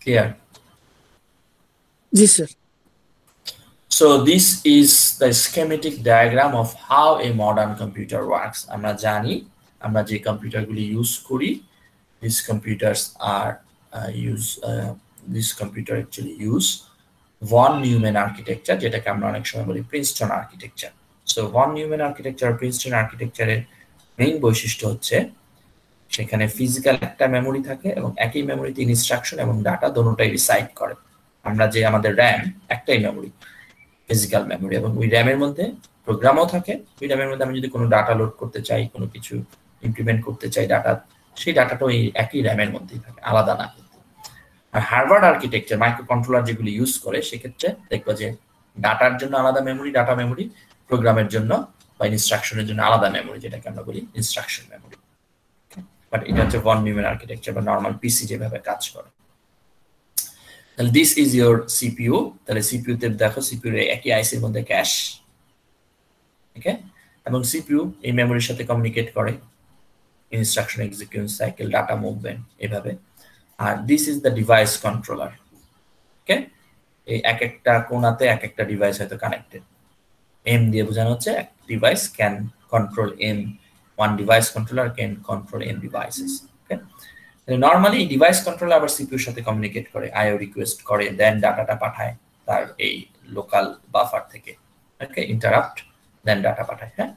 Clear? G sir. So this is the schematic diagram of how a modern computer works. আমরা জানি আমরা যে কম্পিউটারগুলি ইউজ করি, these computers are this computer actually use von Neumann architecture, যেটাকে আমরা অনেক সময় বলি Princeton architecture. So von Neumann architecture, Princeton আর্কিটেকচারের মেইন বৈশিষ্ট্য হচ্ছে সেখানে ফিজিক্যাল একটা মেমোরি থাকে এবং একই মেমোরিতে ইনস্ট্রাকশন এবং ডাটা দোনোটাই রিসাইড করে। আমরা যে আমাদের র্যাম একটাই মেমোরি, ফিজিক্যাল মেমোরি, এবং ওই র্যামের মধ্যে প্রোগ্রামও থাকে। ওই র্যামের মধ্যে আমি যদি কোনো ডাটা লোড করতে চাই, কোনো কিছু ইমপ্লিমেন্ট করতে চাই ডাটা, সেই ডাটাটা ওই একই র্যামের মধ্যেই থাকে, আলাদা না। আর হার্ভার্ড আর্কিটেকচার মাইক্রো কন্ট্রোলার যেগুলি ইউজ করে, সেক্ষেত্রে দেখবো যে ডাটার জন্য আলাদা মেমোরি, ডাটা মেমোরি, প্রোগ্রামের জন্য বা ইনস্ট্রাকশনের জন্য আলাদা মেমোরি, যেটাকে আমরা বলি ইনস্ট্রাকশন মেমোরি। বাট এটা হচ্ছে von Neumann আর্কিটেকচার বা নর্মাল পিসি যেভাবে কাজ করে। তাহলে দিস ইজ ইউর সিপিইউ। তাহলে সিপিইউ তে দেখো সিপিইউ এর একই আইসির মধ্যে ক্যাশ, ওকে, এবং সিপিইউ এই মেমোরির সাথে কমিউনিকেট করে, instruction execution cycle, data movement, এভাবে। আর this is the device controller. Okay, এই এক একটা কোণাতে এক একটা ডিভাইস হয়তো কানেক্টেড, এম দিয়ে বোঝানো হচ্ছে এক device can control M, one device controller can control M devices. Okay, normally device controller আবার সিপিইউর সাথে কমিউনিকেট করে, আইও রিকোয়েস্ট করে, দেন ডাটাটা পাঠায় তার এই লোকাল বাফার থেকে, ওকে, ইন্টারাপ্ট দেন ডাটা পাঠায়। হ্যাঁ,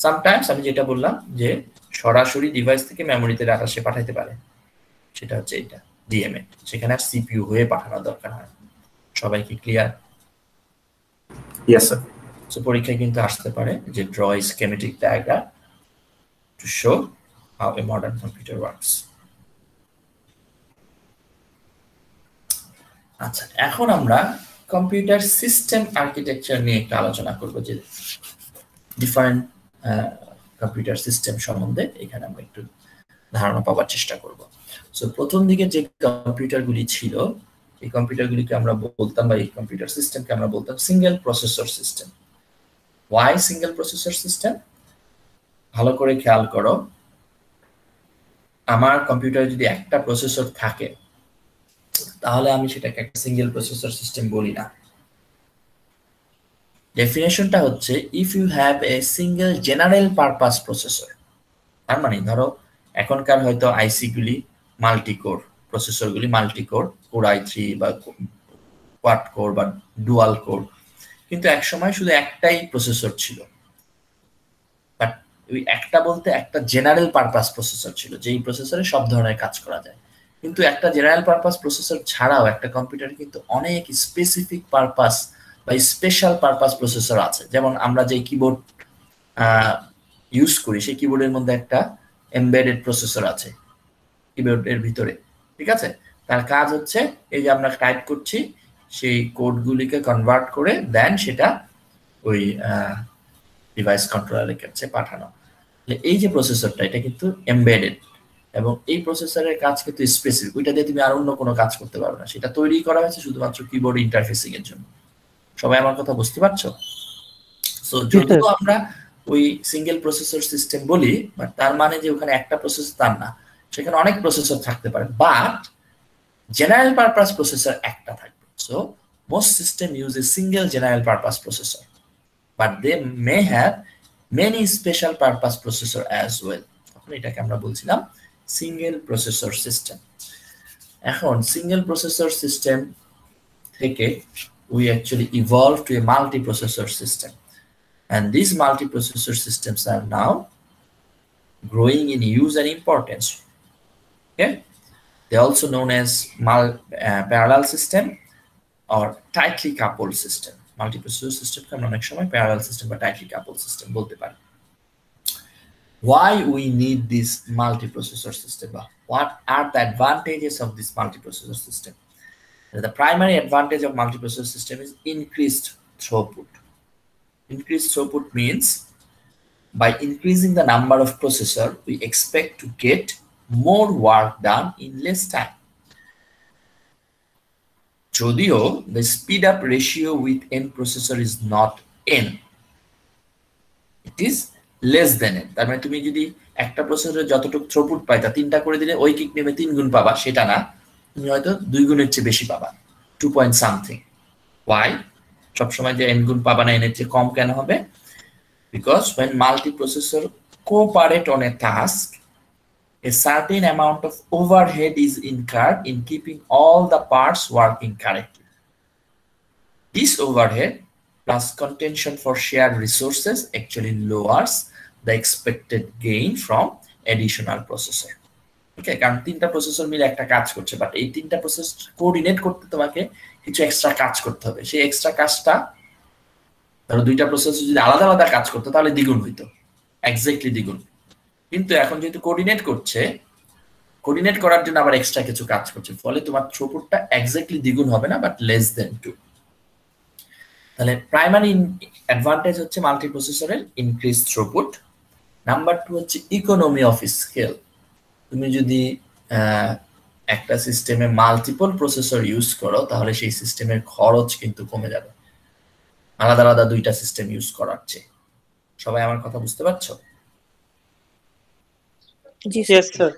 সামটাইমস আমি যেটা বললাম যে সরাসরি ডিভাইস থেকে মেমোরিতে ডাটা সে পাঠাইতে পারে, সেটা হচ্ছে এটা ডিএমএ, সেখানে আর সিপিইউ হয়ে পাঠানোর দরকার হয়। সবাই কি ক্লিয়ার? Yes sir. সো পরীক্ষায় কিন্তু আসতে পারে যে draw A schematic diagram to show how a modern computer works. আচ্ছা, এখন আমরা কম্পিউটার সিস্টেম আর্কিটেকচার নিয়ে একটু আলোচনা করব, যে ডিফারেন্ট কম্পিউটার সিস্টেম সম্বন্ধে এখানে আমরা একটু ধারণা পাওয়ার চেষ্টা করব। সো প্রথম দিকে যে কম্পিউটারগুলি ছিল, এই কম্পিউটারগুলিকে আমরা বলতাম, বা এই কম্পিউটার সিস্টেমকে আমরা বলতাম single processor system. Why single processor system? ভালো করে খেয়াল করো, আমার কম্পিউটারে যদি একটা প্রসেসর থাকে তাহলে আমি সেটাকে একটা সিঙ্গেল প্রসেসর সিস্টেম বলি না। ডেফিনেশনটা হচ্ছে if you have a single general purpose processor. তার মানে ধরো এখনকার হয়তো আইসি গুলি মাল্টি কোর, প্রসেসরগুলি মাল্টি কোর, কোর i3 বা কোয়াড কোর বা ডুয়াল কোর, কিন্তু একসময় শুধু একটাই প্রসেসর ছিল। বাট ওই একটা বলতে একটা জেনারেল পারপাস প্রসেসর ছিল, যেই প্রসেসরে সব ধরনের কাজ করা যায়। কিন্তু একটা জেনারেল পারপাস প্রসেসর ছাড়াও একটা কম্পিউটারে কিন্তু অনেক স্পেসিফিক পারপাস বা স্পেশাল পারপাস প্রসেসর আছে। যেমন আমরা যে কিবোর্ড ইউজ করি, সেই কিবোর্ডের মধ্যে একটা এমবেডেড প্রসেসর আছে কিবোর্ডের ভিতরে, ঠিক আছে? তার কাজ হচ্ছে এই যে আমরা টাইপ করছি সেই কোডগুলিকে কনভার্ট করে দেন সেটা ওই ডিভাইস কন্ট্রোলারের কাছে পাঠানো। এই যে প্রসেসরটা, এটা কিন্তু এমবেডেড, এবং এই প্রসেসরের কাজ কিন্তু স্পেসিফিক, ওইটা দিয়ে তুমি আর অন্য কোনো কাজ করতে পারবে না। সেটা তৈরি করা হয়েছে শুধুমাত্র কিবোর্ড ইন্টারফেসিং এর জন্য। সবাই আমার কথা বুঝতে পারছো? সো যদিও আমরা ওই সিঙ্গেল প্রসেসর সিস্টেম বলি, বাট তার মানে যে ওখানে একটা প্রসেসর তার না, সেখানে অনেক প্রসেসর থাকতে পারে, বাট জেনারেল পারপাস প্রসেসর একটা থাকবে। So most system use a single general purpose processor, but they may have many special purpose processor as well. তখন এটাকে আমরা বলছিলাম সিঙ্গেল প্রসেসর সিস্টেম। এখন সিঙ্গেল প্রসেসর সিস্টেম থেকে we actually evolved to a multiprocessor system, and these multiprocessor systems are now growing in use and importance. Okay, they're also known as parallel system or tightly coupled system. Multiprocessor system can অনেক সময় parallel system বা tightly coupled system বলতে পারে। Why we need this multiprocessor system? What are the advantages of this multiprocessor system? The primary advantage of multiprocessor system is increased throughput. Increased throughput means by increasing the number of processor, we expect to get more work done in less time. Jodio, the speed up ratio with n processor is not n. It is less than n. তার মানে তুমি যদি একটা প্রসেসরে যতটুকু throughput পাইতা তিনটা করে দিলে ওই কিক নেমে 3 গুণ পাবা, সেটা না, তুমি হয়তো 2 গুণের চেয়ে বেশি পাবা, 2 point something. Why? সবসময় যে n গুণ পাবা না, n এর চেয়ে কম কেন হবে? Because when multiprocessor cooperate on a task, a certain amount of overhead is incurred in keeping all the parts working correctly. This overhead plus contention for shared resources actually lowers the expected gain from additional processor. Okay, কারণ তিনটা processor মিলে একটা কাজ করছে, but এই তিনটা process coordinate করতে তোমাকে কিছু এক্সট্রা কাজ করতে হবে। সেই এক্সট্রা কাজটা ধরো দুইটা প্রসেসর যদি আলাদা আলাদা কাজ করতো তাহলে দ্বিগুণ হইতো, এক্স্যাক্টলি দ্বিগুণ। কিন্তু এখন যেহেতু কোঅর্ডিনেট করছে, কোঅর্ডিনেট করার জন্য আবার এক্সট্রা কিছু কাজ করছে, ফলে তোমার থ্রুপুটটা এক্স্যাক্টলি দ্বিগুণ হবে না, বাট লেস দেন 2। তাহলে প্রাইমারি অ্যাডভান্টেজ হচ্ছে মাল্টিপ্রসেসরের ইনক্রিজ থ্রুপুট। নাম্বার 2 হচ্ছে ইকোনমি অফ স্কেল। তুমি যদি একটা সিস্টেমে মাল্টিপল প্রসেসর ইউজ করো তাহলে সেই সিস্টেমের খরচ কিন্তু কমে যাবে আলাদা আলাদা দুইটা সিস্টেম ইউজ করার চেয়ে। সবাই আমার কথা বুঝতে পারছো? জি স্যার।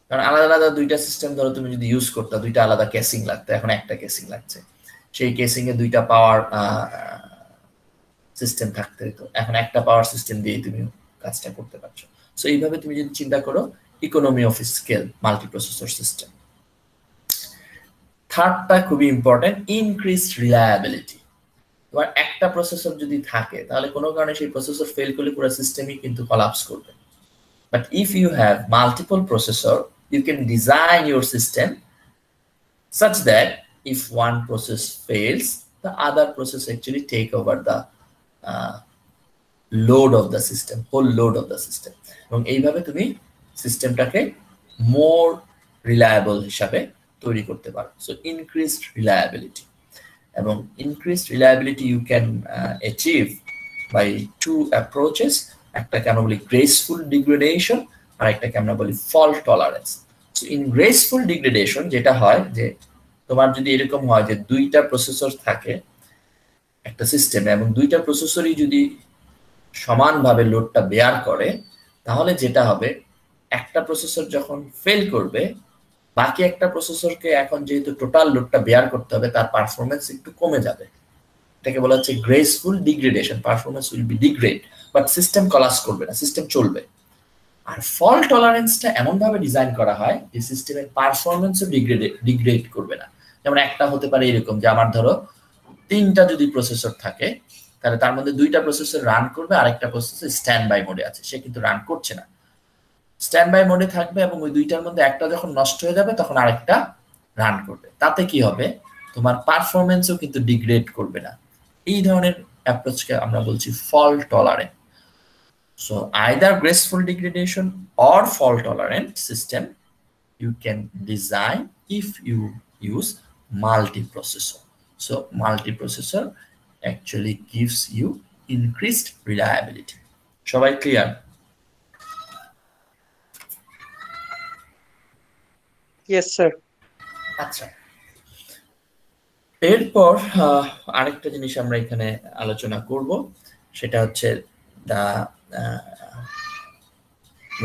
কারণ আলাদা আলাদা দুইটা সিস্টেম ধরো তুমি যদি ইউজ করতে, দুইটা আলাদা কেসিং লাগতো, এখন একটা কেসিং লাগছে, সেই কেসিং এ দুইটা পাওয়ার সিস্টেম থাকতে হতো, এখন একটা পাওয়ার সিস্টেম দিয়ে তুমি কাজটা করতে পারছো। সো এইভাবে তুমি যদি চিন্তা করো, economy of scale multiprocessor system. থার্ডটা খুবই ইম্পর্টেন্ট, ইনক্রিজড রিলায়েবিলিটি। তোমার একটা প্রসেসর যদি থাকে তাহলে কোনো কারণে সেই প্রসেসর ফেল করলে পুরো সিস্টেমই কিন্তু কলাপস করবে। But if you have multiple processor, you can design your system such that if one process fails, the other process actually take over the load of the system, whole load of the system, এবং এইভাবে তুমি সিস্টেমটাকে মোর reliable হিসাবে তৈরি করতে পারো। So increased reliability, এবং increased reliability you can achieve by two approaches. একটাকে আমরা বলি গ্রেসফুল ডিগ্রেডেশন, আর একটাকে আমরা বলি fault tolerance. So in graceful degradation যেটা হয় যে তোমার যদি এরকম হয় যে দুইটা প্রসেসর থাকে একটা সিস্টেমে, এবং দুইটা প্রসেসরই যদি সমানভাবে লোডটা বেয়ার করে, তাহলে যেটা হবে একটা প্রসেসর যখন ফেল করবে, বাকি একটা প্রসেসরকে এখন যেহেতু টোটাল লোডটা বেয়ার করতে হবে, তার পারফরমেন্স একটু কমে যাবে। এটাকে বলা হচ্ছে graceful degradation. Performance will be degrade, but system collapse করবে না, সিস্টেম চলবে। আর ফল্ট টলারেন্সটা এমন ভাবে ডিজাইন করা হয় যে সিস্টেমের পারফরমেন্সও ডিগ্রেড করবে না। যেমন একটা হতে পারে এরকম যে আমার ধরো তিনটা যদি প্রসেসর থাকে, তাহলে তার মধ্যে দুইটা প্রসেসর রান করবে, আরেকটা প্রসেসর স্ট্যান্ড বাই মোডে আছে, সে কিন্তু রান করছে না, স্ট্যান্ড বাই মোডে থাকবে, এবং ওই দুইটার মধ্যে একটা যখন নষ্ট হয়ে যাবে তখন আরেকটা রান করবে। তাতে কি হবে, তোমার পারফরমেন্সও কিন্তু ডিগ্রেড করবে না। এই ধরনের অ্যাপ্রোচকে আমরা বলছি fault tolerant. So either graceful degradation or fault tolerant system you can design if you use multiprocessor. So multiprocessor actually gives you increased reliability. সবাই clear? Yes sir. আচ্ছা, এরপর আরেকটা জিনিস আমরা এখানে আলোচনা করব, সেটা হচ্ছে দা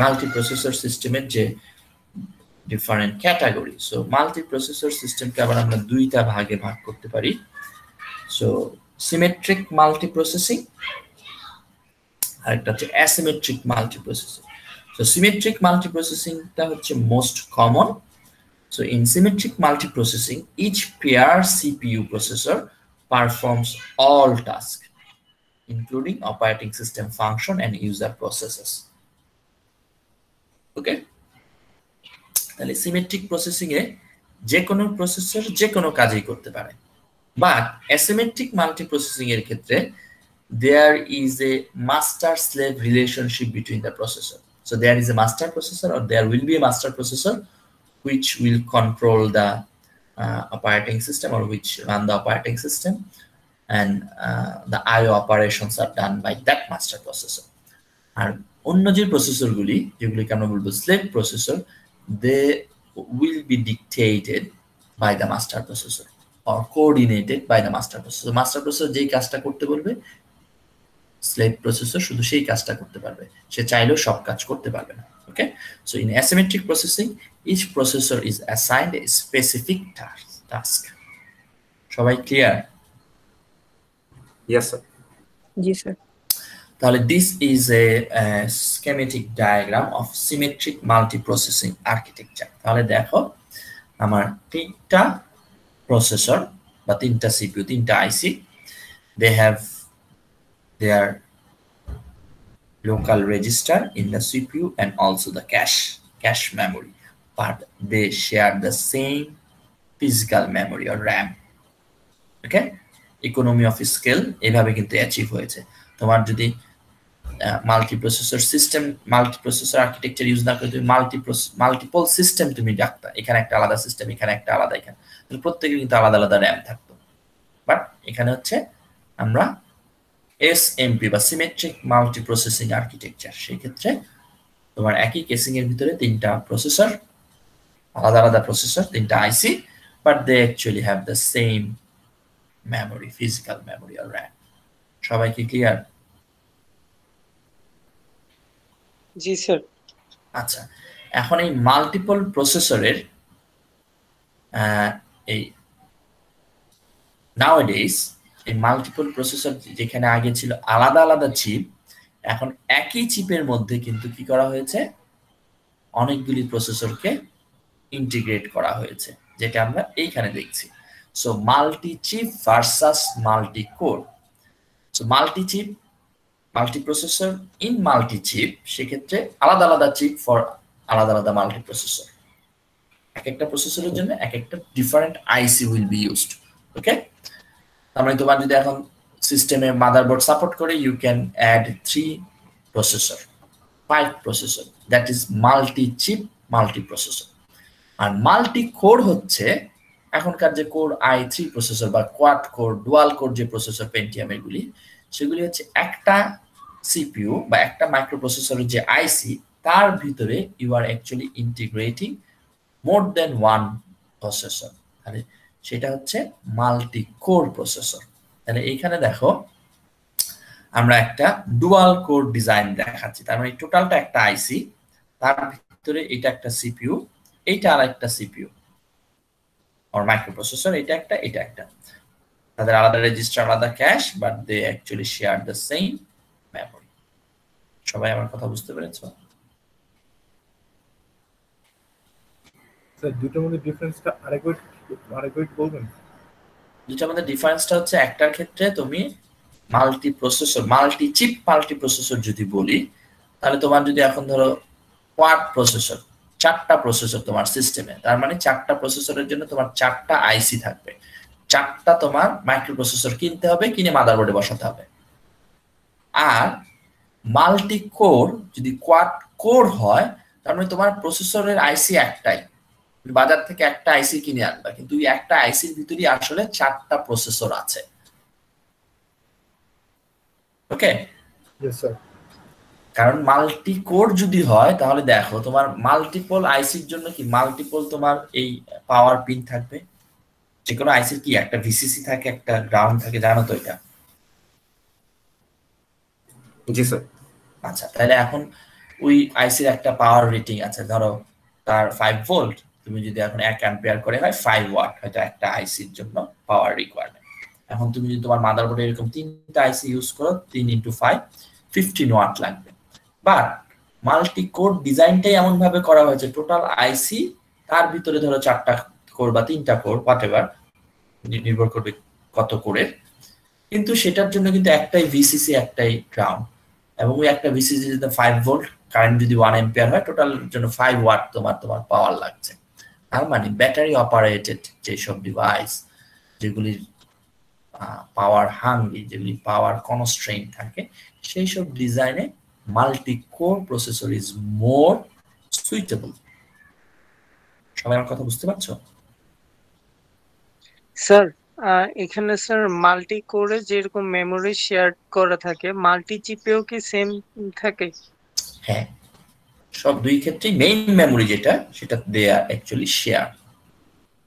মাল্টিপ্রসেসর সিস্টেমের যে ডিফারেন্ট ক্যাটাগরি। সো মাল্টিপ্রসেসর সিস্টেমকে আবার আমরা দুইটা ভাগে ভাগ করতে পারি। সো সিমেট্রিক মাল্টিপ্রসেসিং, আর একটা হচ্ছে অ্যাসিমেট্রিক মাল্টিপ্রসেসিং। সো সিমেট্রিক মাল্টিপ্রসেসিংটা হচ্ছে most common. So in symmetric multiprocessing, each pair CPU processor performs all tasks, including operating system function and user processes. Okay? তাহলে সিমেট্রিক প্রসেসিং এ যে কোনো প্রসেসর যে কোনো কাজই করতে পারে, বাট অ্যাসিমেট্রিক মাল্টিপ্রসেসিং এর ক্ষেত্রে there is a master slave relationship between the processor. So there is a master processor, or there will be a master processor which will control the operating system, or which run the operating system, and the IO operations are done by that master processor. আর অন্য যে প্রসেসরগুলি যেগুলিকে আমরা বলবো slave processor, they will be dictated by the master processor or coordinated by the master processor. Master processor যেই কাজটা করতে বলবে, slave processor শুধু সেই কাজটা করতে পারবে, সে চাইলেও সব কাজ করতে পারবে না। Okay, so in asymmetric processing, each processor is assigned a specific task. সবাই clear? Yes sir. Yes, sir. তাহলে this is a schematic diagram of symmetric multiprocessing architecture. তাহলে দেখো আমার তিনটা প্রসেসর বা তিনটা CPU, তিনটা IC, they have their local register in the CPU and also the cache memory, but they share the same physical memory or RAM. Okay, economy of scale এভাবে কিন্তু achieve হয়েছে। তোমার যদি multiprocessor system, multiprocessor architecture use না করে তুমি multiple system তুমি ডাকতা, এখানে একটা আলাদা সিস্টেম, এখানে একটা আলাদা, এখানে প্রত্যেকের কিন্তু আলাদা আলাদা র্যাম থাকতো। বাট এখানে হচ্ছে আমরা এসএমপি বা সিমেট্রিক মাল্টিপ্রসেসিং আর্কিটেকচার, সেই ক্ষেত্রে তোমার একই কেসিং এর ভিতরে তিনটা প্রসেসর, আলাদা আলাদা প্রসেসর, তিনটা IC, but they actually have the same memory, physical memory আর র্যাম। সবাই কি ক্লিয়ার? জি স্যার। আচ্ছা, এখন এই মাল্টিপল প্রসেসরের এই নাওয়াডেজ এই মাল্টিপল প্রসেসর যেখানে আগে ছিল আলাদা আলাদা চিপ, এখন একই চিপের মধ্যে কিন্তু কি করা হয়েছে, অনেকগুলি প্রসেসরকে ইন্টিগ্রেট করা হয়েছে, যেটা আমরা এইখানে দেখছি। So multi chip versus multi core. So multi chip, multi processor in multi chip, সেক্ষেত্রে আলাদা আলাদা চিপ ফর আলাদা আলাদা মাল্টি প্রসেসর। এক একটা প্রসেসরের জন্য এক একটা different IC will be used. Okay, তার মানে তোমার যদি এখন সিস্টেমে মাদারবোর্ড সাপোর্ট করে, you can add 3 processor, 5 processor, that is multi chip multi processor. আর মাল্টি কোর হচ্ছে এখনকার যে কোর i3 প্রসেসর বা কোয়াড কোর, ডুয়াল কোর যে প্রসেসর পেন্টিয়াম এগুলি, সেগুলি হচ্ছে একটা সিপিইউ বা একটা মাইক্রোপ্রসেসরের যে আইসি, তার ভিতরে you are actually integrating more than one processor, তাহলে সেটা হচ্ছে মাল্টি কোর প্রসেসর। তাহলে এইখানে দেখো আমরা একটা ডুয়াল কোর ডিজাইন দেখাচ্ছি, তার মানে টোটালটা একটা আইসি, তার ভিতরে এটা একটা সিপিইউ, এইটা আর একটা সিপিইউ আর মাইক্রোপ্রসেসর, এটা একটা, তাদের আলাদা রেজিস্টার, আলাদা cache, but they actually share the same memory. সবাই আমার কথা বুঝতে পেরেছো? স্যার দুটোর মধ্যে ডিফারেন্সটা আরেকবার বলবেন? দুটার মধ্যে ডিফারেন্সটা হচ্ছে, একটার ক্ষেত্রে তুমি multi processor, multi chip multi processor যদি বলি, তাহলে তোমার যদি এখন ধরো কোয়াড প্রসেসর, 4টা প্রসেসর তোমার সিস্টেমে, তার মানে 4টা প্রসেসরের জন্য তোমার 4টা আইসি থাকবে, 4টা তোমার মাইক্রোপ্রসেসর কিনতে হবে, কিনে মাদারবোর্ডে বসাতে হবে। আর মাল্টি কোর যদি কোয়াড কোর হয়, তার মানে তোমার প্রসেসরের আইসি একটাই, বাজার থেকে একটা আইসি কিনে আনবা, কিন্তু এই একটা আইসির ভিতরেই আসলে 4টা প্রসেসর আছে। ওকে, ইয়েস স্যার। কারণ মাল্টি কোর যদি হয়, তাহলে দেখো তোমার মাল্টিপল আইসির জন্য কি মাল্টিপল তোমার এই পাওয়ার পিন থাকবে। যে কোনো আইসির কি একটা ভিসিসি থাকে, একটা গ্রাউন্ড থাকে, জানো তো এটা? জি স্যার। আচ্ছা, তাহলে এখন ওই আইসির একটা পাওয়ার রেটিং আছে, ধরো তার 5 ভোল্ট, তুমি যদি এখন 1 অ্যাম্পিয়ার করে হয় 5 ওয়াট হয়তো একটা আইসির জন্য পাওয়ার রিকোয়ারমেন্ট। এখন তুমি যদি তোমার মাদারবোর্ডে এরকম 3টা আইসি ইউজ করো, 3 × 5 15 ওয়াট লাগবে। বাট মাল্টি কোর ডিজাইনটাই এমন ভাবে করা হয়েছে, টোটাল আইসি তার ভিতরে ধরো 4টা কোর বা 3টা কোর, হোয়াটএভার, নির্ভর করবে কত কোরের, কিন্তু সেটার জন্য কিন্তু একটাই ভিসিসি, একটাই গ্রাউন্ড, এবং ওই একটা ভিসিসি যদি 5 ভোল্ট, কারেন্ট যদি 1 অ্যাম্পিয়ার হয়, টোটাল জন্য 5 ওয়াট তোমার পাওয়ার লাগছে। তার মানে ব্যাটারি অপারেটেড যেসব ডিভাইস, যেগুলির পাওয়ার হাংরি, যেগুলি পাওয়ার কনস্ট্রেইন থাকে, সেই সব ডিজাইনে multi core processor is more suitable. সবাই আমার কথা বুঝতে পারছো? স্যার এখানে স্যার মাল্টি কোরে যেরকম মেমোরি শেয়ার করা থাকে, মাল্টি চিপেও কি সেম থাকে? হ্যাঁ, সব দুই ক্ষেত্রেই মেইন মেমোরি যেটা, সেটা দেয়া অ্যাকচুয়ালি শেয়ার,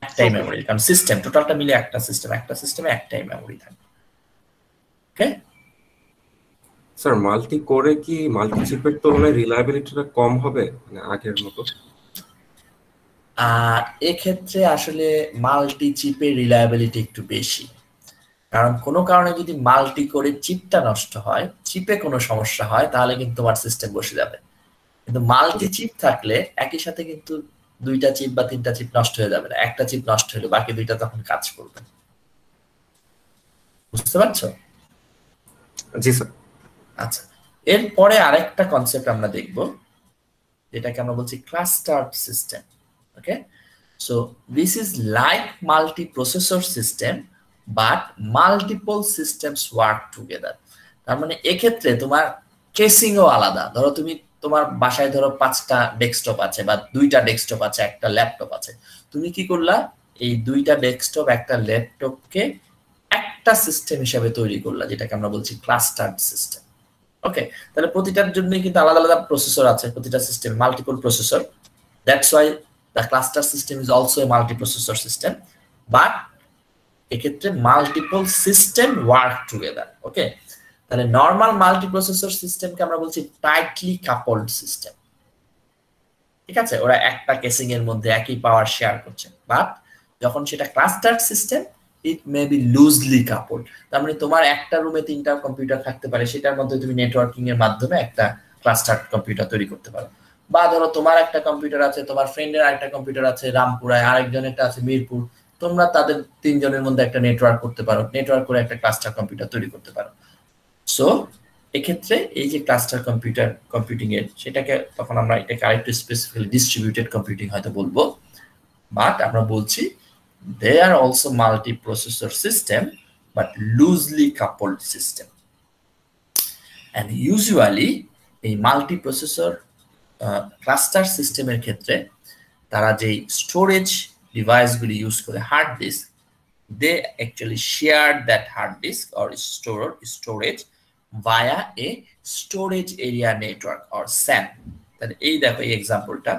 একটাই মেমোরি, কারণ সিস্টেম টোটালটা মিলে একটা সিস্টেম, একটা সিস্টেমে একটাই মেমোরি থাকে। ওকে স্যার, মাল্টি কোরে কি মাল্টি চিপের তুলনায় রিলায়েবিলিটিটা কম হবে মানে আগের মতো? এক্ষেত্রে আসলে মাল্টি চিপের রিলায়েবিলিটি একটু বেশি, কারণ কোনো কারণে যদি মাল্টি কোরে চিপটা নষ্ট হয়, চিপে কোনো সমস্যা হয়, তাহলে কিন্তু তোমার সিস্টেম বসে যাবে। কিন্তু মাল্টি চিপ থাকলে একই সাথে কিন্তু 2টা চিপ বা 3টা চিপ নষ্ট হয়ে যাবে না, একটা চিপ নষ্ট হলে বাকি 2টা তখন কাজ করবে। বুঝতে পারছো? জি স্যার। আচ্ছা, এরপরে আরেকটা কনসেপ্ট আমরা দেখব, যেটাকে আমরা বলছি clustered system. Okay, so this is like multi processor system but multiple systems work together. তার মানে এক্ষেত্রে তোমার কেসিংও আলাদা। ধরো তুমি তোমার বাসায় ধরো 5টা ডেস্কটপ আছে বা 2টা ডেস্কটপ আছে, একটা ল্যাপটপ আছে, তুমি কি করলা, এই 2টা ডেস্কটপ একটা ল্যাপটপকে একটা সিস্টেম হিসেবে তৈরি করলা, যেটাকে আমরা বলছি ক্লাস্টার্ড সিস্টেম। ওকে, তাহলে প্রতিটার জন্যই কিন্তু আলাদা আলাদা প্রসেসর আছে, প্রতিটা system multiple processor, that's why the cluster system is also a multi processor system, but এক্ষেত্রে মাল্টিপল সিস্টেম ওয়ার্ক টুগেদার। ওকে, তাহলে নর্মাল মাল্টি প্রসেসর সিস্টেমকে আমরা বলছি টাইটলি কাপলড সিস্টেম। ঠিক আছে, ওরা একটা কেসিং এর মধ্যে একই পাওয়ার শেয়ার করছে, বাট যখন সেটা clustered system, it may be loosely coupled. তার মানে তোমার একটা রুমে 3টা কম্পিউটার থাকতে পারে, সেটার মধ্যে তুমি নেটওয়ার্কিং এর মাধ্যমে একটা ক্লাস্টার্ড কম্পিউটার তৈরি করতে পারো। বা ধরো তোমার একটা কম্পিউটার আছে, তোমার ফ্রেন্ডের আরেকটা কম্পিউটার আছে রামপুরায়, আরেকজনেরটা আছে মিরপুর, তোমরা তাদের তিনজনের মধ্যে একটা নেটওয়ার্ক করতে পারো, নেটওয়ার্ক করে একটা ক্লাস্টার কম্পিউটার তৈরি করতে পারো। সো এক্ষেত্রে এই যে ক্লাস্টার কম্পিউটিং এর, সেটাকে তখন আমরা এটাকে আরেকটু স্পেসিফিক্যালি ডিস্ট্রিবিউটেড কম্পিউটিং হয়তো বলবো, বাট আমরা বলছি they are also multi processor system but loosely coupled system. And usually এই মাল্টি প্রসেসর ক্লাস্টার সিস্টেমের ক্ষেত্রে তারা যেই স্টোরেজ ডিভাইসগুলি ইউজ করে, hard disk, they actually share that hard disk or storage via a storage area network or SAN. তাহলে এই দেখো এই এক্সাম্পলটা,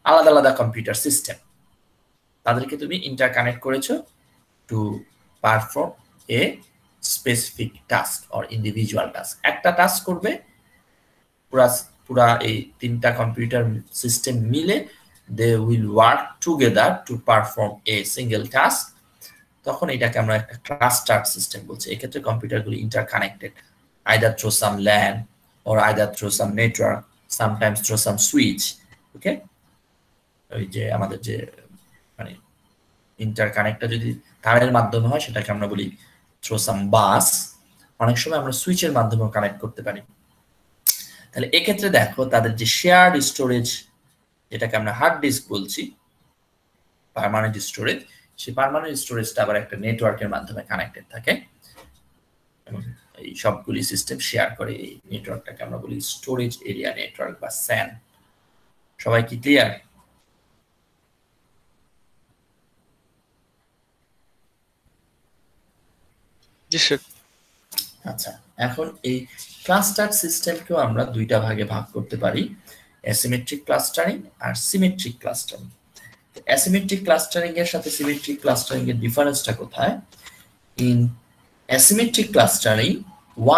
আলাদা আলাদা কম্পিউটার সিস্টেম, তাদেরকে তুমি ইন্টারকানেক্ট করেছো to perform a specific task or individual task. একটা টাস্ক করবে, পুরা এই তিনটা কম্পিউটার সিস্টেম মিলে they will work together to perform a single task. তখন এটাকে আমরা একটা ক্লাস্টার সিস্টেম বলছি। এক্ষেত্রে কম্পিউটারগুলো interconnected either through some LAN or either through some network, sometimes through some switch. Okay, ওই যে আমাদের যে মানে ইন্টারকানেক্টটা যদি তারের মাধ্যমে হয় সেটাকে আমরা বলি থ্রু সাম বাস, অনেক সময় আমরা সুইচের মাধ্যমেও কানেক্ট করতে পারি। তাহলে এক্ষেত্রে দেখো তাদের যে শেয়ার্ড স্টোরেজ, যেটাকে আমরা হার্ড ডিস্ক বলছি, পার্মানেন্ট স্টোরেজ, সেই পার্মানেন্ট স্টোরেজটা আবার একটা নেটওয়ার্কের মাধ্যমে কানেক্টেড থাকে এবং এই সবগুলি সিস্টেম শেয়ার করে। এই নেটওয়ার্কটাকে আমরা বলি স্টোরেজ এরিয়া নেটওয়ার্ক বা স্যান। সবাই কি ক্লিয়ার? জি স্যার। আচ্ছা, এখন এই ক্লাস্টার সিস্টেমকেও আমরা দুইটা ভাগে ভাগ করতে পারি, অ্যাসিমেট্রিক ক্লাস্টারিং আর সিমেট্রিক ক্লাস্টারিং। অ্যাসিমেট্রিক ক্লাস্টারিং এর সাথে সিমেট্রিক ক্লাস্টারিং এর ডিফারেন্সটা কোথায়? In asymmetric clustering,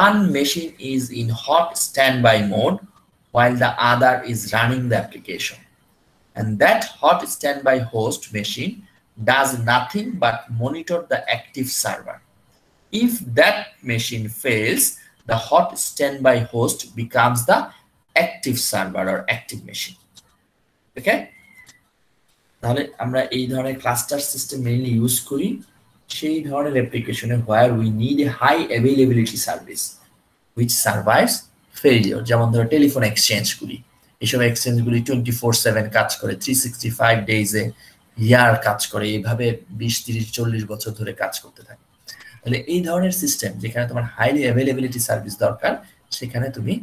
one machine is in hot standby mode while the other is running the application, and that hot standby host machine does nothing but monitor the active server. If that machine fails, the hot standby host becomes the active server or active machine. Okay, তাহলে আমরা এই ধরনের cluster system mainly use করি সেই ধরনের অ্যাপ্লিকেশনে where we need a high availability service which survives failure. যেমন ধরো টেলিফোন এক্সচেঞ্জগুলি, এইসব এক্সচেঞ্জগুলি 24/7 কাজ করে, 365 ডেজে ইয়ার কাজ করে, এইভাবে 20, 30, 40 বছর ধরে কাজ করতে থাকে। তাহলে এই ধরনের সিস্টেম যেখানে তোমার হাইলি অ্যাভেলেবিলিটি সার্ভিস দরকার, সেখানে তুমি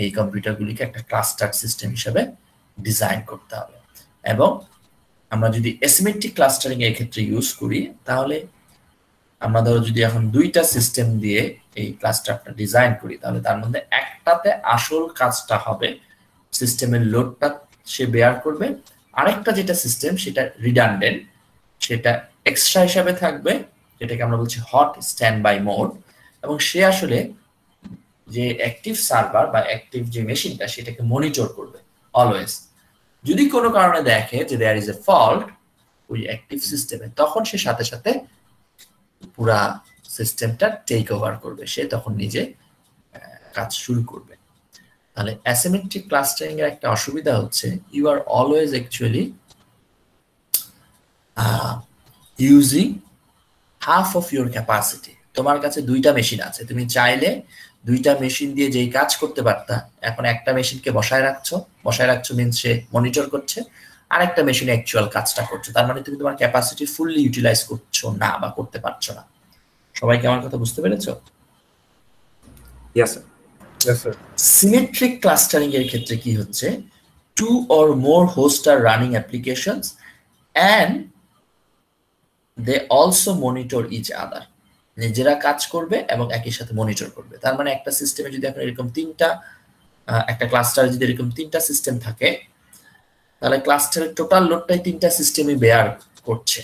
এই কম্পিউটারগুলিকে একটা ক্লাস্টার সিস্টেম হিসেবে ডিজাইন করতে হবে। এবং আমরা যদি অ্যাসিমেট্রিক ক্লাস্টারিং এর ক্ষেত্রে ইউজ করি, তাহলে আমরা ধরো যদি এখন দুইটা সিস্টেম দিয়ে এই ক্লাস্টারটা ডিজাইন করি, তাহলে তার মধ্যে একটাতে আসল কাজটা হবে সিস্টেমের লোডটা সে বেয়ার করবে, আরেকটা যেটা সিস্টেম সেটা রিডান্ডেন্ট, সেটা এক্সট্রা হিসাবে থাকবে, যেটাকে আমরা বলছি হট স্ট্যান্ড বাই মোড, এবং সে আসলে যে অ্যাক্টিভ সার্ভার বা অ্যাক্টিভ যে মেশিনটা সেটাকে মনিটর করবে অলওয়েজ। যদি কোনো কারণে দেখে যে দেয়ার ইজ এ ফল্ট ওই অ্যাক্টিভ সিস্টেমে, তখন সে সাথে সাথে পুরা সিস্টেমটা টেক ওভার করবে, সে তখন নিজে কাজ শুরু করবে। তাহলে অ্যাসিমেট্রিক ক্লাস্টারিং এর একটা অসুবিধা হচ্ছে you are always actually using half of your capacity. তোমার কাছে দুইটা মেশিন আছে, তুমি চাইলে দুইটা মেশিন দিয়ে যেই কাজ করতে পারতা, এখন একটা মেশিনকে বসায় রাখছো মিন্স সে মনিটর করছে, আরেকটা মেশিনে অ্যাকচুয়াল কাজটা করছে। তার মানে তুমি তোমার ক্যাপাসিটি ফুললি ইউটিলাইজ করছো না বা করতে পারছো না। সবাই কি আমার কথা বুঝতে পেরেছো? Yes sir. Yes, sir. Symmetric clustering এর ক্ষেত্রে কি হচ্ছে, 2 or more hosts are running applications and they also monitor each other. নিজেরা কাজ করবে এবং একই সাথে মনিটর করবে। তার মানে একটা সিস্টেমে যদি এখন এরকম একটা ক্লাস্টারে যদি এরকম 3টা সিস্টেম থাকে, তাহলে ক্লাস্টারের টোটাল লোডটাই 3টা সিস্টেমই বেয়ার করছে।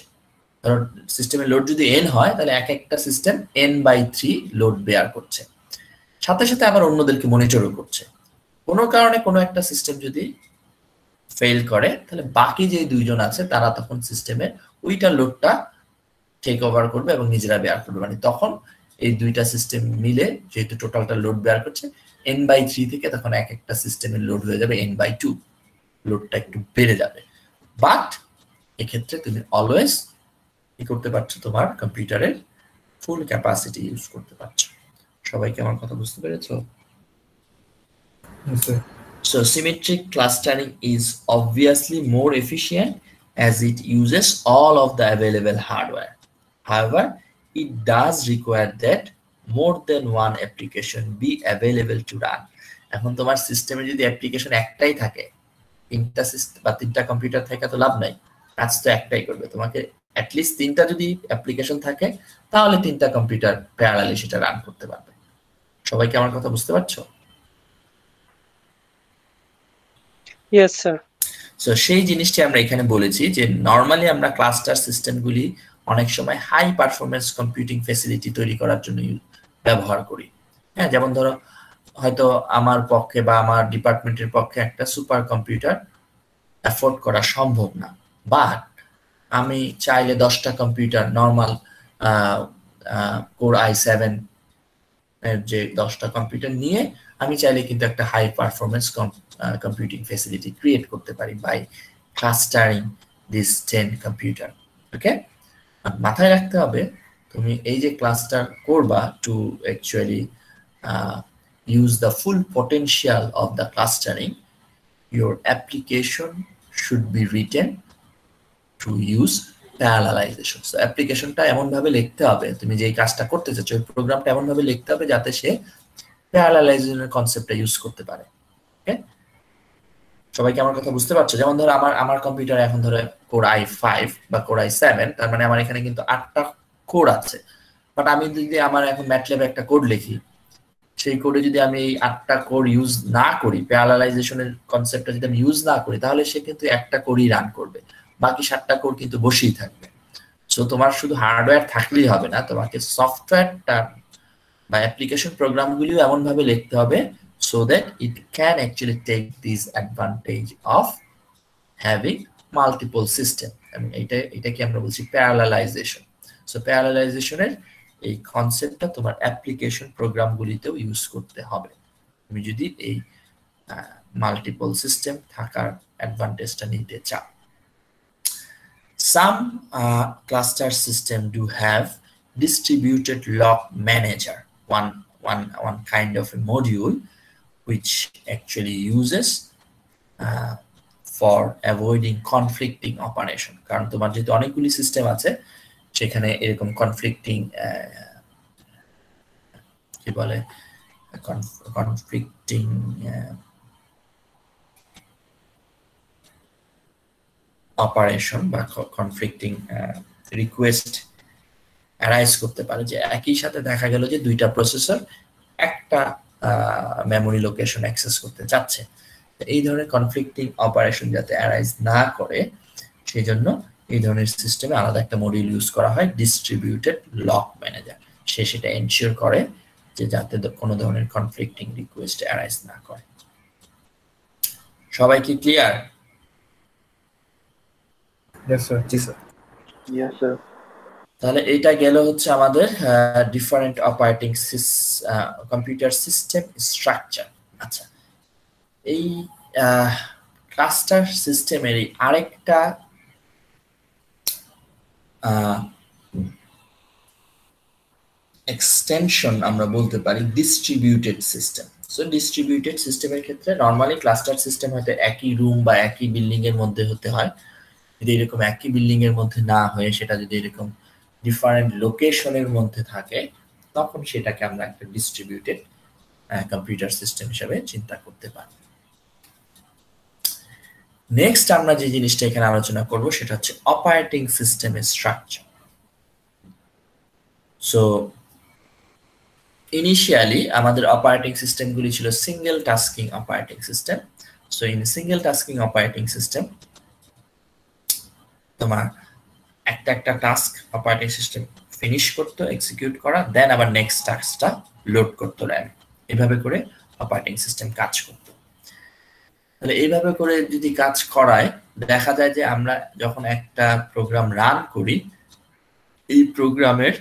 কারণ সিস্টেমের লোড যদি n হয়, তাহলে একটা সিস্টেম n/3 লোড বেয়ার করছে, সাথে সাথে আবার অন্যদেরকে মনিটরও করছে। কোনো কারণে কোনো একটা সিস্টেম যদি ফেল করে, তাহলে বাকি যে দুইজন আছে তারা তখন সিস্টেমের ওইটা লোডটা টেক ওভার করবে এবং নিজেরা বেয়ার করবে। মানে তখন এই দুইটা সিস্টেম মিলে যেহেতু টোটালটা লোড বেয়ার করছে, n/3 থেকে তখন একটা সিস্টেমের লোড হয়ে যাবে n/2। লোডটা একটু বেড়ে যাবে, বাট এক্ষেত্রে তুমি অলওয়েজ কি করতে পারছো, তোমার কম্পিউটারের ফুল ক্যাপাসিটি ইউজ করতে পারছো। সবাইকে আমার কথা বুঝতে পেরেছো? Yes, sir. So symmetric clustering is obviously more efficient as it uses all of the available hardware. However, it does require that more than one application be available to run. এখন তোমার সিস্টেমে যদি অ্যাপ্লিকেশন একটাই থাকে, তিনটা system বা তিনটা computer থাকে তো লাভ নাই, কাজ তো একটাই করবে। তোমাকে অ্যাটলিস্ট তিনটা যদি অ্যাপ্লিকেশন থাকে তাহলে তিনটা কম্পিউটার প্যারালালি সেটা রান করতে পারবে। সবাইকে আমার কথা বুঝতে পারছো? Yes sir. সো সেই জিনিসটি আমরা এখানে বলেছি যে নরমালি আমরা ক্লাস্টার সিস্টেমগুলি অনেক সময় হাই পারফরমেন্স কম্পিউটিং ফ্যাসিলিটি তৈরি করার জন্য ব্যবহার করি। হ্যাঁ, যেমন ধরো হয়তো আমার পক্ষে বা আমার ডিপার্টমেন্টের পক্ষে একটা সুপার কম্পিউটার অ্যাফোর্ড করা সম্ভব না, বাট আমি চাইলে 10টা কম্পিউটার নর্মাল কোর i7 এর যে 10টা কম্পিউটার নিয়ে আমি চাইলে কিন্তু একটা high performance computing facility create করতে পারি by clustering this 10 computer. Okay, মাথায় রাখতে হবে তুমি এই যে ক্লাস্টার করবা to actually use the full potential of the clustering, your application should be written to use parallelization. So অ্যাপ্লিকেশনটা এমন ভাবে লিখতে হবে, তুমি যেই কাজটা করতে চাচ্ছ ওই প্রোগ্রামটা এমন ভাবে লিখতে হবে যাতে সে প্যারালালাইজেশনের কনসেপ্টটা ইউজ করতে পারে। ওকে, সবাইকে আমার কথা বুঝতে পারছো? যেমন ধরো আমার কম্পিউটারে এখন ধরো কোর i5 বা কোর i7, তার মানে আমার এখানে কিন্তু 8টা কোর আছে, বাট আমি যদি আমার এখন ম্যাটল্যাবে একটা কোড লিখি, সেই কোডে যদি আমি এই 8টা কোর ইউজ না করি, প্যারালালাইজেশনের কনসেপ্টটা যদি আমি ইউজ না করি, তাহলে সে কিন্তু একটা কোরই রান করবে, বাকি 7টা কোর কিন্তু বসেই থাকবে। সো তোমার শুধু হার্ডওয়্যার থাকলেই হবে না, তোমাকে সফটওয়্যারটা বা অ্যাপ্লিকেশন প্রোগ্রামগুলিও এমন ভাবে লিখতে হবে so that it can actually take this advantage of having multiple system. এবং এটাকে আমরা বলছি প্যারালালাইজেশন। সো প্যারালালাইজেশনের এই কনসেপ্টটা তোমার অ্যাপ্লিকেশন প্রোগ্রামগুলিতেও ইউজ করতে হবে তুমি যদি এই মাল্টিপল সিস্টেম থাকার অ্যাডভান্টেজটা নিতে চাও। Some cluster system do have distributed lock manager, one kind of a module which actually uses for avoiding conflicting operation. কারণ তোমার যেহেতু অনেকগুলি সিস্টেম আছে সেখানে এরকম কনফ্লিক্টিং কি বলে কনফ্লিক্টিং অপারেশন বা কনফ্লিক্টিং রিকোয়েস্ট অ্যারাইজ করতে পারে, যে একই সাথে দেখা গেল যে দুইটা প্রসেসর একটা মেমোরি লোকেশন অ্যাক্সেস করতে চাচ্ছে। এই ধরনের কনফ্লিক্টিং অপারেশন যাতে অ্যারাইজ না করে সেই জন্য এই ধরনের সিস্টেমে আলাদা একটা মডিউল ইউজ করা হয়, ডিস্ট্রিবিউটেড লক ম্যানেজার। সে সেটা এনশিওর করে যে যাতে কোনো ধরনের কনফ্লিক্টিং রিকোয়েস্ট অ্যারাইজ না করে। সবাই কি ক্লিয়ার? Yes, sir. জি স্যার। Yes, sir. তাহলে এটা গেল হচ্ছে আমাদের different operating computer system structure. আচ্ছা, এই ক্লাস্টার সিস্টেমের আরেকটা এক্সটেনশন আমরা বলতে পারি ডিস্ট্রিবিউটেড সিস্টেম। সো ডিস্ট্রিবিউটেড সিস্টেমের ক্ষেত্রে নর্মালি ক্লাস্টার সিস্টেম হয়তো একই রুম বা একই বিল্ডিং এর মধ্যে হতে হয়। যদি এরকম একই বিল্ডিং এর মধ্যে না হয়ে সেটা যদি এরকম ডিফারেন্ট লোকেশনের মধ্যে থাকে তখন সেটাকে আমরা একটা ডিস্ট্রিবিউটেড কম্পিউটার সিস্টেম হিসেবে চিন্তা করতে পারি। নেক্সট আমরা যে জিনিসটা এখানে আলোচনা করব সেটা হচ্ছে অপারেটিং সিস্টেমের স্ট্রাকচার। সো ইনিশিয়ালি আমাদের অপারেটিং সিস্টেমগুলি ছিল single tasking operating system. So in single tasking operating system তোমার একটা টাস্ক অপারেটিং সিস্টেম ফিনিশ করতো, এক্সিকিউট করা, দেন আবার নেক্সট টাস্কটা লোড করতো র্যাম। এভাবে করে অপারেটিং সিস্টেম কাজ করতো। তাহলে এইভাবে করে যদি কাজ করায় দেখা যায় যে আমরা যখন একটা প্রোগ্রাম রান করি এই প্রোগ্রামের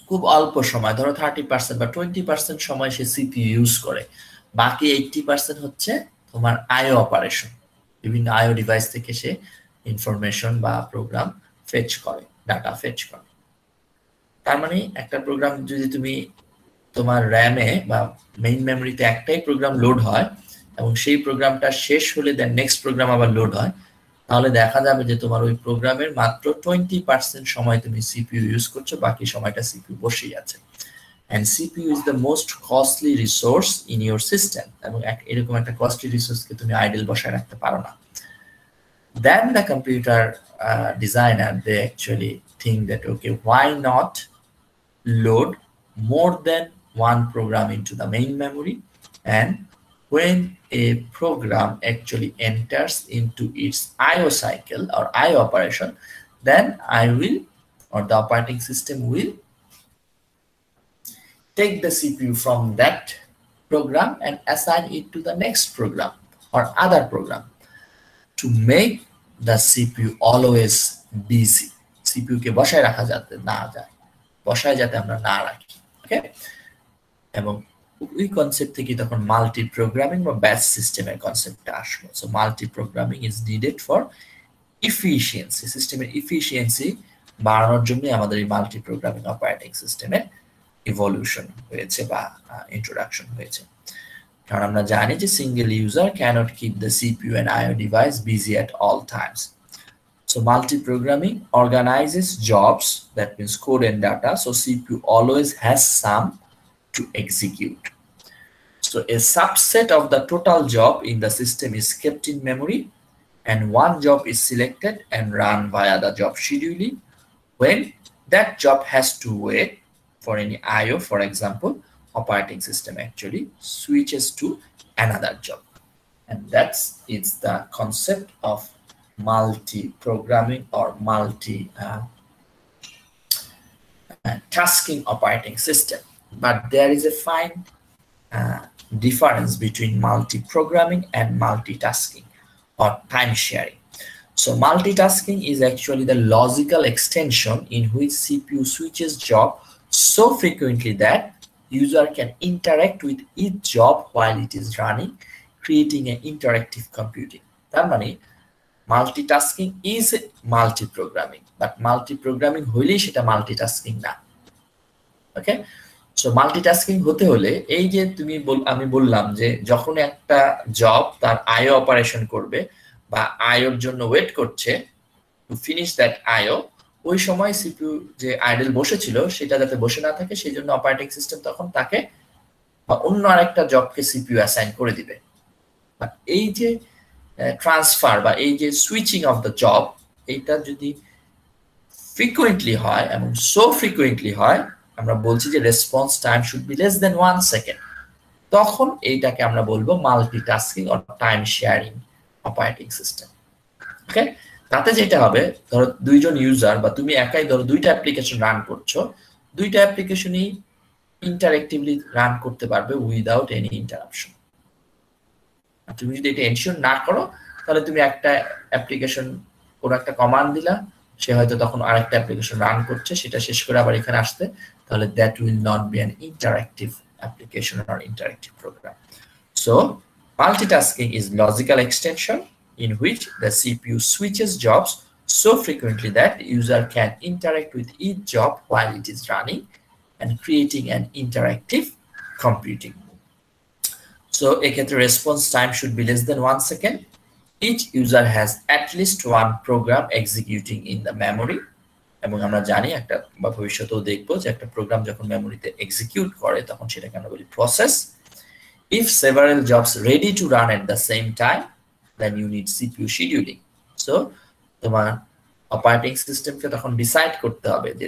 খুব অল্প সময়, ধরো 30% বা 20% সময় সে সিপিইউ ইউজ করে, বাকি 80% হচ্ছে তোমার আইও অপারেশন, বিভিন্ন আইও ডিভাইস থেকে সে ইনফরমেশন বা প্রোগ্রাম ফেচ করে, ডাটা ফেচ করে। তার মানে একটা প্রোগ্রাম যদি তুমি তোমার র্যামে বা মেইন মেমোরিতে একটাই প্রোগ্রাম লোড হয় এবং সেই প্রোগ্রামটা শেষ হলে দেন নেক্সট প্রোগ্রাম আবার লোড হয়, তাহলে দেখা যাবে যে তোমার ওই প্রোগ্রামের মাত্র 20% সময় তুমি সিপিইউ ইউজ করছো, বাকি সময়টা সিপিইউ বসেই আছে। And CPU is the most costly resource in your system. এবং এরকম একটা কস্টলি রিসোর্সকে তুমি আইডল বসায় রাখতে পারো না। Then the computer designer, they actually think that, okay, why not load more than one program into the main memory, and when a program actually enters into its IO cycle or IO operation, then the operating system will take the CPU from that program and assign it to the next program or other program to make the CPU always busy. CPU কে বসায় রাখা যাতে না যায়, বসায় যাতে আমরা না রাখি। ওকে, এবং ওই কনসেপ্ট থেকে তখন মাল্টি প্রোগ্রামিং বা ব্যাচ সিস্টেমের কনসেপ্টটা আসলো। So multi programming is needed for efficiency, সিস্টেমের ইফিশিয়েন্সি বাড়ানোর জন্য আমাদের এই মাল্টি প্রোগ্রামিং অপারেটিং সিস্টেমের ইভলিউশন হয়েছে বা ইন্ট্রোডাকশন হয়েছে। কারণ আমরা জানি যে single user cannot keep the CPU and IO device busy at all times. So multi-programming organizes jobs, that means code and data, so CPU always has some to execute. So a subset of the total job in the system is kept in memory, and one job is selected and run via the job scheduling. When that job has to wait for any IO, for example, operating system actually switches to another job. And it's the concept of multi-programming or multi-tasking operating system. But there is a fine difference between multi-programming and multitasking or time sharing. So multitasking is actually the logical extension in which CPU switches job so frequently that user can interact with each job while it is running, creating an interactive computing. That means multitasking is multi-programming, but multi-programming হইলেই সেটা multitasking না। ওকে, so multitasking হতে হলে এই যে আমি বললাম যে যখন একটা জব তার আইও অপারেশন করবে বা আইওর জন্য ওয়েট করছে টু ফিনিশ দ্যাট আইও, ওই সময় সিপিইউ যে আইডল বসেছিল সেটা যাতে বসে না থাকে সেই জন্য অপারেটিং সিস্টেম তখন তাকে বা অন্য আরেকটা জবকে সিপিইউ অ্যাসাইন করে দিবে। এই যে ট্রান্সফার বা এই যে সুইচিং অফ দ্য জব, এইটা যদি ফ্রিকুয়েন্টলি হয় এবং সো ফ্রিকুয়েন্টলি হয়, আমরা বলছি যে response time should be less than 1 second, তখন এইটাকে আমরা বলবো multitasking or time sharing operating system. Okay, তাতে যেটা হবে, ধরো দুইজন ইউজার বা তুমি একাই ধরো দুইটা অ্যাপ্লিকেশন রান করছো, দুইটা অ্যাপ্লিকেশনই ইন্টারঅ্যাক্টিভলি রান করতে পারবে উইদাউট এনি ইন্টারাপশন। তুমি যদি এটা এনশিওর না করো তাহলে তুমি একটা অ্যাপ্লিকেশন কোনো একটা কমান্ড দিলা, সে হয়তো তখন আরেকটা অ্যাপ্লিকেশন রান করছে, সেটা শেষ করে আবার এখানে আসতে, তাহলে that will not be an interactive application or interactive program. So multitasking is logical extension in which the CPU switches jobs so frequently that the user can interact with each job while it is running and creating an interactive computing. So a response time should be less than 1 second. Each user has at least one program executing in the memory. এবং আমরা জানি একটা বা ভবিষ্যতেও দেখবো যে একটা programme যখন মেমোরিতে এক্সিকিউট করে তখন সেটাকে আমরা বলি process. If several jobs ready to run at the same time, then you need CPU scheduling. So তোমার অপারেটিং সিস্টেমকে তখন ডিসাইড করতে হবে যে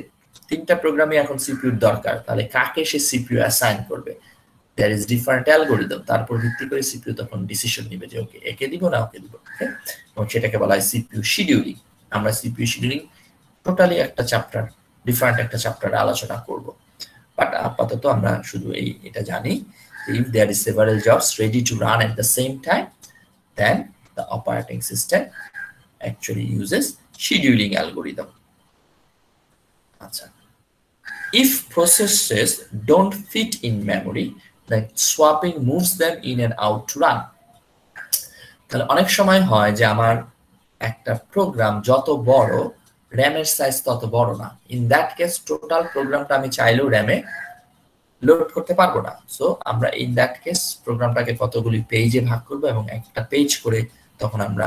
তিনটা প্রোগ্রামে এখন সিপিইউর দরকার, তাহলে কাকে সে সিপিইউ অ্যাসাইন করবে। There is different algorithm, তারপর ভিত্তি করে সিপিইউ তখন ডিসিশন নেবে যে ওকে একে দিব না ওকে দিব। এবং সেটাকে বলা হয় সিপিইউ শিডিউলিং। আমরা সিপিইউ শিডিউলিং টোটালি একটা চ্যাপ্টার, ডিফারেন্ট একটা চ্যাপ্টারে আলোচনা করব, বাট আপাতত আমরা শুধু এটা জানি if there is several jobs ready to run at the same time, then the operating system actually uses scheduling algorithm. If processes don't fit in memory, then swapping moves them in and out to run. তাহলে অনেক সময় হয় যে আমার একটা programme যত বড় র্যামের সাইজ তত বড় না। ইন দ্যাট কেস টোটাল প্রোগ্রামটা আমি চাইলেও র্যামে লোড করতে পারবো না। সো আমরা ইন দ্যাট কেস প্রোগ্রামটাকে কতগুলি পেজে ভাগ করব এবং একটা পেজ করে তখন আমরা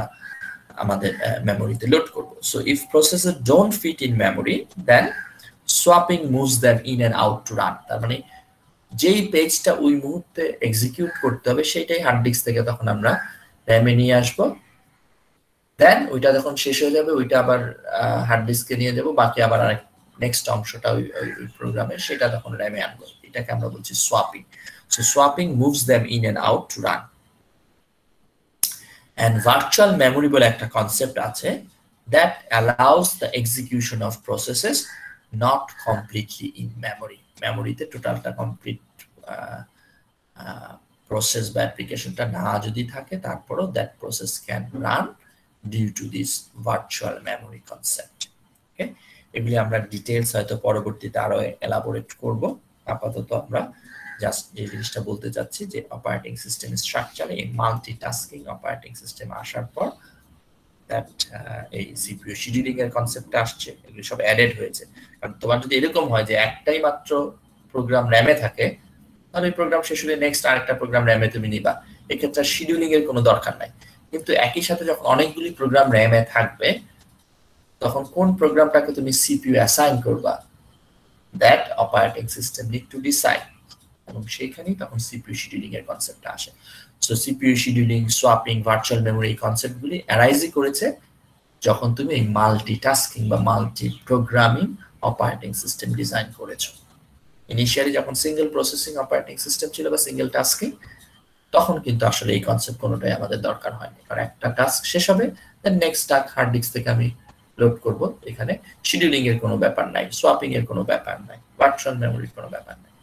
আমাদের মেমোরিতে লোড করব। So if processor don't fit in memory then swapping moves them in and out to run. তার মানে যেই পেজটা ওই মুহূর্তে এক্সিকিউট করতে হবে সেটাই হার্ড ডিস্ক থেকে তখন আমরা র্যামে নিয়ে আসবো। দেন ওইটা যখন শেষ হয়ে যাবে ওইটা আবার হার্ড ডিস্কে নিয়ে যাব, বাকি আবার আরেক নেক্সট অংশটা ওই প্রোগ্রামে সেটা তখন র্যামে আনবো। এটাকে আমরা বলছি swapping. So swapping moves them in and out to run. And virtual memory বলে একটা কনসেপ্ট আছে that allows the execution of processes not completely in memory. মেমোরিতে টোটালটা কমপ্লিট প্রসেস বা অ্যাপ্লিকেশনটা না যদি থাকে তারপরও that process can run due to this virtual memory concept. Okay, এগুলি আমরা ডিটেইলস হয়তো পরবর্তীতে আরো এলাবোরেট করব। আপাতত আমরা জাস্ট এই জিনিসটা বলতে চাচ্ছি যে অপারেটিং সিস্টেম স্ট্রাকচারে এই মাল্টিটাস্কিং অপারেটিং সিস্টেম আসার পর দ্যাট এই সিপিইউ শিডিউলিং এর কনসেপ্টটা আসছে, এগুলো সব অ্যাডেড হয়েছে। কারণ তোমার যদি এরকম হয় যে একটাই মাত্র প্রোগ্রাম র্যামে থাকে তাহলে এই প্রোগ্রাম শেষ হলে নেক্সট আরেকটা প্রোগ্রাম র্যামে তুমি নিবা, এক্ষেত্রে শিডিউলিং এর কোনো দরকার নাই। কিন্তু একই সাথে যখন অনেকগুলি প্রোগ্রাম র্যামে থাকবে তখন কোন প্রোগ্রামটাকে তুমি সিপিইউ অ্যাসাইন করবা that operating system need to decide, এবং সেইখানেই তখন সিপিইউ শিডিউলিং এর কনসেপ্টটা আসে। So CPU scheduling, swapping, virtual memory এই কনসেপ্টগুলি অ্যারাইজই করেছে যখন তুমি এই মাল্টিটাস্কিং বা multi programming operating system design করেছো। ইনিশিয়ালি যখন সিঙ্গেল প্রসেসিং অপারেটিং সিস্টেম ছিল বা সিঙ্গেল টাস্কিং তখন কিন্তু আসলে এই কনসেপ্ট কোনোটাই আমাদের দরকার হয়নি, কারণ একটা টাস্ক শেষ হবে then next task hard disk থেকে আমি লোড করব। এখানে শিডিউলিং এর কোনো ব্যাপার নাই, সোয়াপিং এর কোনো ব্যাপার নাই, ভার্চুয়াল মেমোরির কোনো ব্যাপার নাই।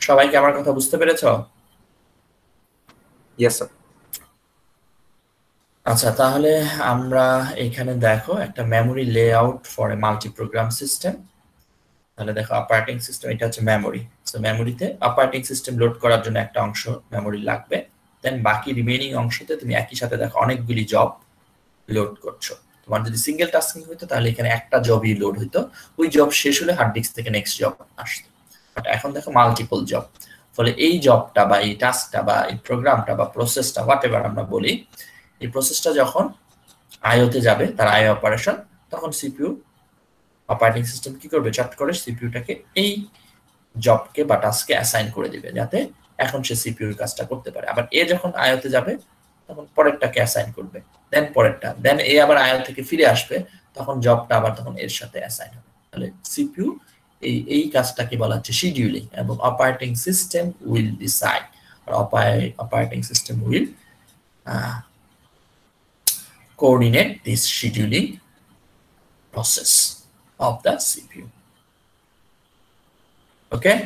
সবাই কি আমার কথা বুঝতে পেরেছো? Yes sir. আচ্ছা, তাহলে আমরা এখানে দেখো একটা memory layout for a multi program system. তাহলে দেখো অপারেটিং সিস্টেম, এটা হচ্ছে মেমোরি। সো মেমোরিতে অপারেটিং সিস্টেম লোড করার জন্য একটা অংশ মেমোরি লাগবে, দেন বাকি রিমেইনিং অংশতে তুমি একই সাথে দেখো অনেকগুলি জব লোড করছো। তোমার যদি সিঙ্গেল টাস্কিং হইতো তাহলে এখানে একটা জবই লোড হইতো, ওই জব শেষ হলে হার্ড ডিস্ক থেকে নেক্সট জব আসতো। বাট এখন দেখো মাল্টিপল জব, ফলে এই জবটা বা এই টাস্কটা বা এই প্রোগ্রামটা বা প্রসেসটা হোয়াট এভার আমরা বলি, এই প্রসেসটা যখন আইওতে যাবে তার আইও অপারেশন, তখন সিপিইউ অপারেটিং সিস্টেম কি করবে, চট করে সিপিইউটাকে এই জবকে বা টাস্ককে অ্যাসাইন করে দিবে যাতে এখন সে সিপিইউর কাজটা করতে পারে। আবার এ যখন আইওতে যাবে তখন পরেরটাকে অ্যাসাইন করবে, দেন পরেরটা, দেন এ আবার আইও থেকে ফিরে আসবে তখন জবটা আবার তখন এর সাথে অ্যাসাইন হবে। তাহলে সিপিইউ এই কাজটাকে বলা হচ্ছে শিডিউলিং, এবং operating system will decide, operating system will coordinate this scheduling process of the CPU. Okay?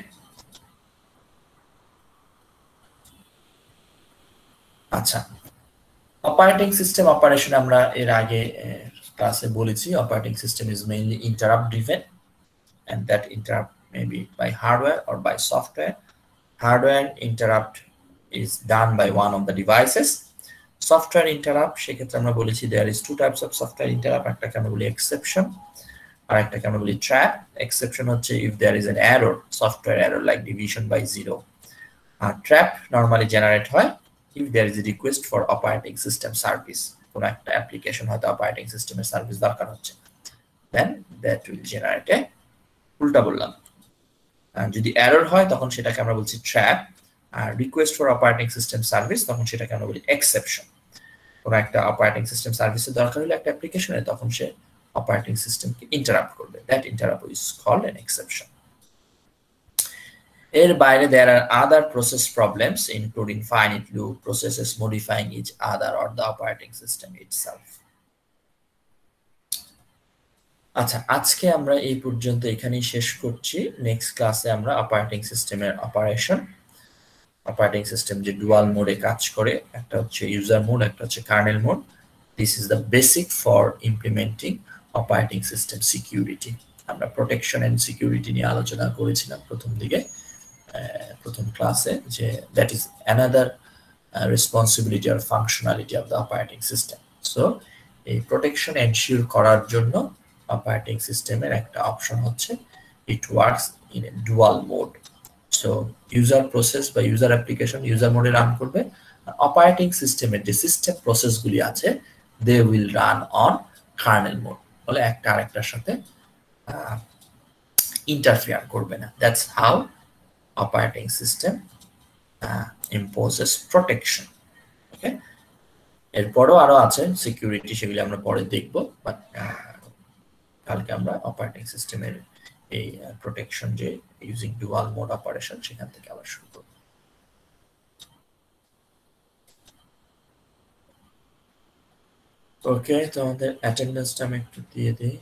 আচ্ছা, অপারেটিং সিস্টেম অপারেশন আমরা এর আগে ক্লাসে বলেছি operating system is mainly interrupt driven, and that interrupt may be by hardware or by software. Hardware interrupt is done by one of the devices. Software interrupt, সেক্ষেত্রে আমরা বলেছি there is two types of software interrupt, একটাকে আমরা বলি exception আর একটাকে আমরা বলি ট্র্যাপ। এক্সেপশন হচ্ছে if there is an error, software error like division by zero. আর ট্র্যাপ নর্মালি জেনারেট হয় if there is a request for operating system service, কোনো একটা অ্যাপ্লিকেশন হয়তো অপারেটিং সিস্টেমের সার্ভিস দরকার হচ্ছে, then that will generate a, উল্টা বললাম, যদি এরর হয় তখন সেটাকে আমরা বলছি ট্র্যাপ, আর request for operating system service তখন সেটাকে আমরা বলি এক্সেপশন। কোনো একটা অপারেটিং সিস্টেম সার্ভিসের দরকার হলে একটা অ্যাপ্লিকেশনে তখন সে অপারেটিং সিস্টেমকে ইন্টারাপ্ট করবে, that interrupt is called an exception. এর বাইরে there are other process problems including finite loop processes modifying each other or the operating system itself. আচ্ছা, আজকে আমরা এই পর্যন্ত এখানেই শেষ করছি। নেক্সট ক্লাসে আমরা অপারেটিং সিস্টেমের অপারেশন, অপারেটিং সিস্টেম যে ডুয়াল মোডে কাজ করে, একটা হচ্ছে ইউজার মোড, একটা হচ্ছে kernel mode, this is the basic for implementing operating system security. আমরা প্রোটেকশন এন্ড সিকিউরিটি নিয়ে আলোচনা করেছিলাম প্রথম দিকে, প্রথম ক্লাসে, যে that is another responsibility or functionality of the operating system. So এই প্রোটেকশন এনশিওর করার জন্য অপারেটিং সিস্টেমের একটা অপশন হচ্ছে it works in a dual mode. So user process বা user application user mode run করবে, অপারেটিং সিস্টেমের যে সিস্টেম প্রসেসগুলি আছে they will run on kernel mode, বলে একটা আরেকটার সাথে ইন্টারফেয়ার করবে না। That's how operating system imposes protection. Okay, এরপরও আরো আছে সিকিউরিটি, সেগুলি আমরা পরে দেখব, বাট কালকে আমরা অপারেটিং সিস্টেমের এই প্রোটেকশন যে ইউজিং ডুয়াল মোড অপারেশন সেখান থেকে আবার শুরু করব। ওকে, তো আমাদের অ্যাটেন্ডেন্সটা আমি একটু দিয়ে দিই।